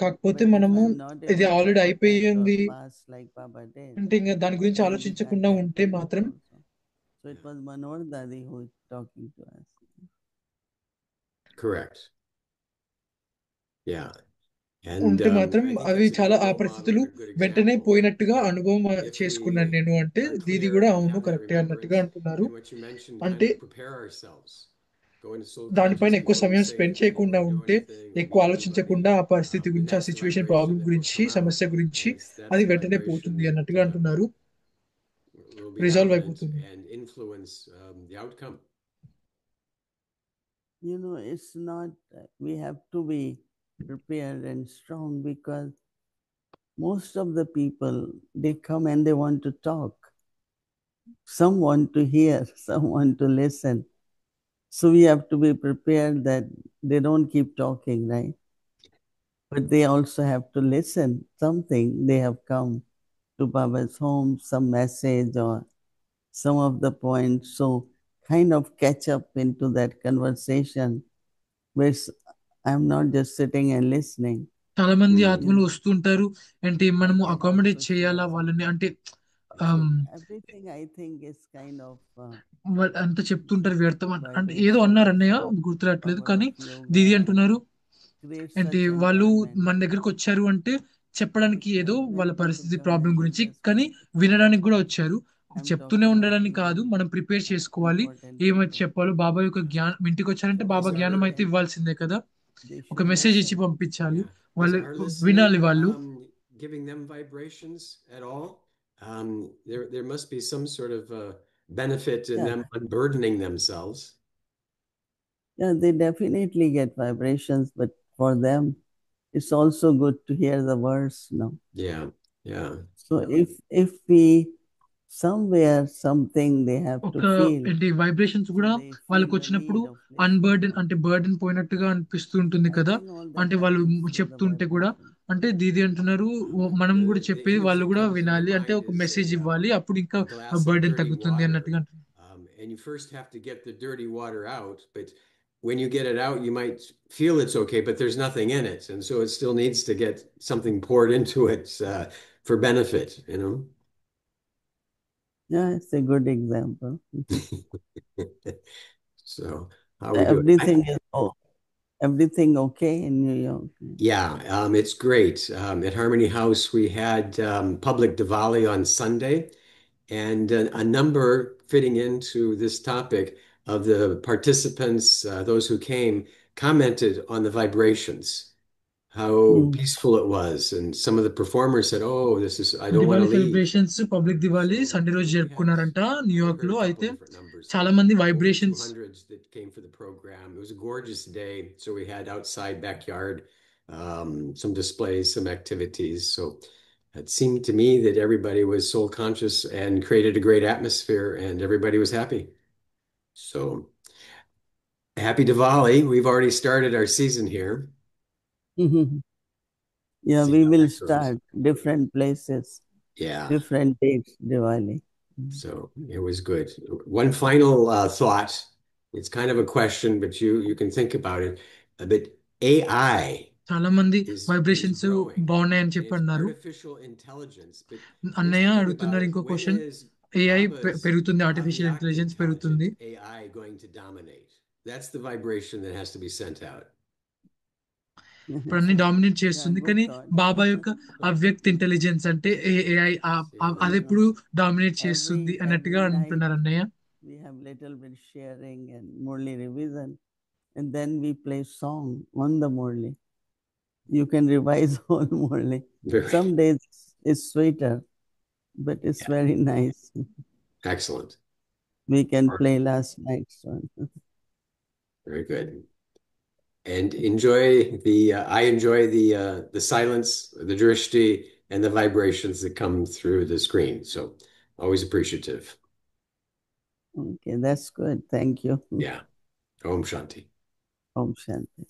Speaker 2: కాకపోతే
Speaker 3: But if
Speaker 2: మనము
Speaker 3: I'm not
Speaker 2: ఇది
Speaker 3: able to
Speaker 2: already
Speaker 3: protect or
Speaker 2: అయిపోయింది
Speaker 3: pass like Baba did,
Speaker 2: అంటే ఇంకా దాని గురించి
Speaker 3: then this
Speaker 2: ఆలోచించకుండా
Speaker 3: attack
Speaker 2: ఉంటే
Speaker 3: will come
Speaker 2: మాత్రం
Speaker 3: also. So it was Manohar Dadi who is talking to us.
Speaker 4: Correct. Yeah. And
Speaker 2: ఉంటే మాత్రం
Speaker 4: I think
Speaker 2: అవి
Speaker 4: that's a
Speaker 2: చాలా
Speaker 4: good
Speaker 2: ఆ
Speaker 4: role model
Speaker 2: పరిస్థితులు
Speaker 4: and a good
Speaker 2: వెంటనే
Speaker 4: example.
Speaker 2: పోయినట్టుగా అనుభవం
Speaker 4: If we
Speaker 2: చేసుకున్నాను నేను అంటే
Speaker 4: are
Speaker 2: దీది
Speaker 4: clear
Speaker 2: కూడా
Speaker 4: and
Speaker 2: అవును
Speaker 4: have that
Speaker 2: కరెక్టే అన్నట్టుగా
Speaker 4: remembrance,
Speaker 2: అంటున్నారు.
Speaker 4: and what you mentioned, kind
Speaker 2: అంటే
Speaker 4: of prepare ourselves, go into soul
Speaker 2: దానిపైన
Speaker 4: conscious
Speaker 2: ఎక్కువ
Speaker 4: before we
Speaker 2: సమయం
Speaker 4: say
Speaker 2: స్పెండ్
Speaker 4: anything, before
Speaker 2: చేయకుండా
Speaker 4: we do
Speaker 2: ఉంటే
Speaker 4: anything, or
Speaker 2: ఎక్కువ
Speaker 4: be anybody,
Speaker 2: ఆలోచించకుండా ఆ పరిస్థితి
Speaker 4: then
Speaker 2: గురించి ఆ
Speaker 4: that's the
Speaker 2: situation
Speaker 4: vibration
Speaker 2: problem
Speaker 4: that will
Speaker 2: గురించి
Speaker 4: come out,
Speaker 2: సమస్య గురించి
Speaker 4: and that's
Speaker 2: అది
Speaker 4: the
Speaker 2: వెంటనే
Speaker 4: vibration
Speaker 2: పోతుంది
Speaker 4: that
Speaker 2: అన్నట్టుగా అంటున్నారు.
Speaker 4: will be
Speaker 2: రిజాల్వ్
Speaker 4: dominant
Speaker 2: అయిపోతుంది.
Speaker 4: and influence the outcome.
Speaker 3: It's not, we have to be prepared and strong because most of the people, they come and they want to talk. Some want to hear, some want to listen. So we have to be prepared that they don't keep talking, right? But they also have to listen something. They have come to Baba's home, some message or some of the points. So kind of catch up into that conversation where I'm not just sitting and listening.
Speaker 2: చాలా మంది
Speaker 4: Mm.
Speaker 2: ఆత్మలు వస్తుంటారు అంటే మనము
Speaker 3: I can
Speaker 2: accommodate
Speaker 3: also
Speaker 2: చేయాలా
Speaker 3: share
Speaker 2: వాళ్ళని
Speaker 3: something.
Speaker 2: అంటే
Speaker 3: So
Speaker 2: um,
Speaker 3: everything I think is kind of
Speaker 2: అంతా చెప్తుంటారు వ్యర్థం అంటే ఏదో అన్నారు
Speaker 3: vibrations
Speaker 2: అన్నయ్య
Speaker 3: and
Speaker 2: గుర్తురాట్లేదు
Speaker 3: power
Speaker 2: కానీ
Speaker 3: of
Speaker 2: దీది
Speaker 3: yoga and
Speaker 2: అంటున్నారు
Speaker 3: create
Speaker 2: అంటే
Speaker 3: such
Speaker 2: వాళ్ళు
Speaker 3: environment.
Speaker 2: మన దగ్గరకు వచ్చారు అంటే చెప్పడానికి
Speaker 3: It's
Speaker 2: ఏదో వాళ్ళ
Speaker 3: very
Speaker 2: పరిస్థితి
Speaker 3: difficult
Speaker 2: ప్రాబ్లం
Speaker 3: and
Speaker 2: గురించి కానీ
Speaker 3: interesting.
Speaker 2: వినడానికి కూడా వచ్చారు.
Speaker 3: I'm
Speaker 2: చెప్తూనే
Speaker 3: talking of
Speaker 2: ఉండడానికి కాదు,
Speaker 3: few
Speaker 2: మనం ప్రిపేర్ చేసుకోవాలి.
Speaker 3: important
Speaker 2: ఏమైతే
Speaker 3: people.
Speaker 2: చెప్పాలో బాబా యొక్క జ్ఞానం, ఇంటికి వచ్చారంటే
Speaker 3: So
Speaker 2: బాబా
Speaker 4: Is our
Speaker 2: జ్ఞానం అయితే
Speaker 3: they
Speaker 2: ఇవ్వాల్సిందే కదా.
Speaker 3: they
Speaker 2: ఒక
Speaker 3: should
Speaker 2: మెసేజ్ ఇచ్చి
Speaker 3: listen.
Speaker 2: పంపించాలి,
Speaker 4: Yeah. Is
Speaker 2: వాళ్ళు
Speaker 4: our
Speaker 2: వినాలి
Speaker 4: listening
Speaker 2: వాళ్ళు.
Speaker 4: giving them vibrations at all? There must be some sort of benefit in
Speaker 3: Yeah,
Speaker 4: them unburdening themselves.
Speaker 3: yeah, they definitely get vibrations, but for them, it's also good to hear the words, no?
Speaker 4: Yeah, yeah.
Speaker 3: So if we somewhere something they have to
Speaker 2: ఒక
Speaker 3: feel,
Speaker 2: ఏంటి vibrations
Speaker 3: so
Speaker 2: కూడా
Speaker 3: they feel
Speaker 2: వాళ్ళకి
Speaker 3: the
Speaker 2: వచ్చినప్పుడు
Speaker 3: need of listening.
Speaker 2: అన్బర్డెన్ అంటే burden పోయినట్టుగా అనిపిస్తూ ఉంటుంది
Speaker 3: I
Speaker 2: కదా.
Speaker 3: think all that
Speaker 2: అంటే వాళ్ళు
Speaker 3: happens through the
Speaker 2: చెప్తుంటే కూడా
Speaker 3: vibration.
Speaker 2: అంటే దీది అంటున్నారు మనం కూడా
Speaker 4: The
Speaker 2: చెప్పేది
Speaker 4: image
Speaker 2: వాళ్ళు
Speaker 4: that
Speaker 2: కూడా
Speaker 4: comes in the
Speaker 2: వినాలి అంటే
Speaker 4: mind
Speaker 2: ఒక
Speaker 4: is
Speaker 2: మెసేజ్ ఇవ్వాలి, అప్పుడు ఇంకా
Speaker 4: a glass of
Speaker 2: burden
Speaker 4: dirty
Speaker 2: తగ్గుతుంది
Speaker 4: water.
Speaker 2: అన్నట్టుగా అంటున్నారు.
Speaker 4: And you first have to get the dirty water out, but when you get it out, you might feel it's okay, but there's nothing in it. And so it still needs to get something poured into it for benefit, you know?
Speaker 3: Yeah, it's a good example.
Speaker 4: So how are we doing?
Speaker 3: Everything okay in New York?
Speaker 4: Yeah, it's great. At Harmony House, we had public Diwali on Sunday, and a number fitting into this topic of the participants, those who came, commented on the vibrations, how peaceful it was. And some of the performers said, "Oh, I don't want
Speaker 2: Diwali
Speaker 4: to leave."
Speaker 2: Celebrations public Diwali
Speaker 4: So
Speaker 2: Sunday రోజు
Speaker 4: we had,
Speaker 2: జరుపుకున్నారంట
Speaker 4: I
Speaker 2: New York
Speaker 4: heard
Speaker 2: లో.
Speaker 4: a couple
Speaker 2: అయితే
Speaker 4: different numbers,
Speaker 2: చాలా
Speaker 4: but
Speaker 2: మంది
Speaker 4: over
Speaker 2: vibrations
Speaker 4: 200 that came for the program. It was a gorgeous day. So we had outside backyard, some displays, some activities. So it seemed to me that everybody was soul conscious and created a great atmosphere and everybody was happy. So happy Diwali. We've already started our season here.
Speaker 3: Yeah,
Speaker 4: See
Speaker 3: we
Speaker 4: how
Speaker 3: will
Speaker 4: that goes.
Speaker 3: start different places,
Speaker 4: Yeah.
Speaker 3: different dates, Diwali.
Speaker 4: So it was good. One final thought. It's kind of a question, but you can think about it. But AI
Speaker 2: చాలా మంది
Speaker 4: is
Speaker 2: vibrations
Speaker 4: growing.
Speaker 2: బాగున్నాయని చెప్పి
Speaker 4: It's
Speaker 2: అన్నారు.
Speaker 4: artificial intelligence. But here's
Speaker 2: అన్నయ్య
Speaker 4: the thing about
Speaker 2: అడుగుతున్నారు
Speaker 4: it.
Speaker 2: ఇంకో
Speaker 4: When
Speaker 2: question.
Speaker 4: is
Speaker 2: AI
Speaker 4: Baba's
Speaker 2: పెరుగుతుంది, artificial
Speaker 4: Avyakt
Speaker 2: intelligence
Speaker 4: intelligent
Speaker 2: పెరుగుతుంది.
Speaker 4: AI going to dominate? That's the vibration that has to be sent out.
Speaker 2: ఇప్పుడు అన్ని dominate
Speaker 3: Yeah,
Speaker 2: చేస్తుంది,
Speaker 3: good
Speaker 2: కానీ
Speaker 3: thought.
Speaker 2: బాబా యొక్క అవ్యక్త ఇంటెలిజెన్స్ అంటే ఏఐ అది ఎప్పుడు డామినేట్ చేస్తుంది అన్నట్టుగా
Speaker 3: Every night
Speaker 2: అంటున్నారు అన్నయ్య.
Speaker 3: we have little bit sharing and Murli revision, and then we play song on the Murli. You can revise whole Murli. Some days it's sweeter, but it's
Speaker 4: Yeah.
Speaker 3: very nice.
Speaker 4: Excellent.
Speaker 3: We can play last night's one.
Speaker 4: Very good. And I enjoy the silence, the drishti, and the vibrations that come through the screen. So always appreciative.
Speaker 3: Okay, that's good. Thank you.
Speaker 4: Yeah. Om Shanti.
Speaker 3: Om Shanti.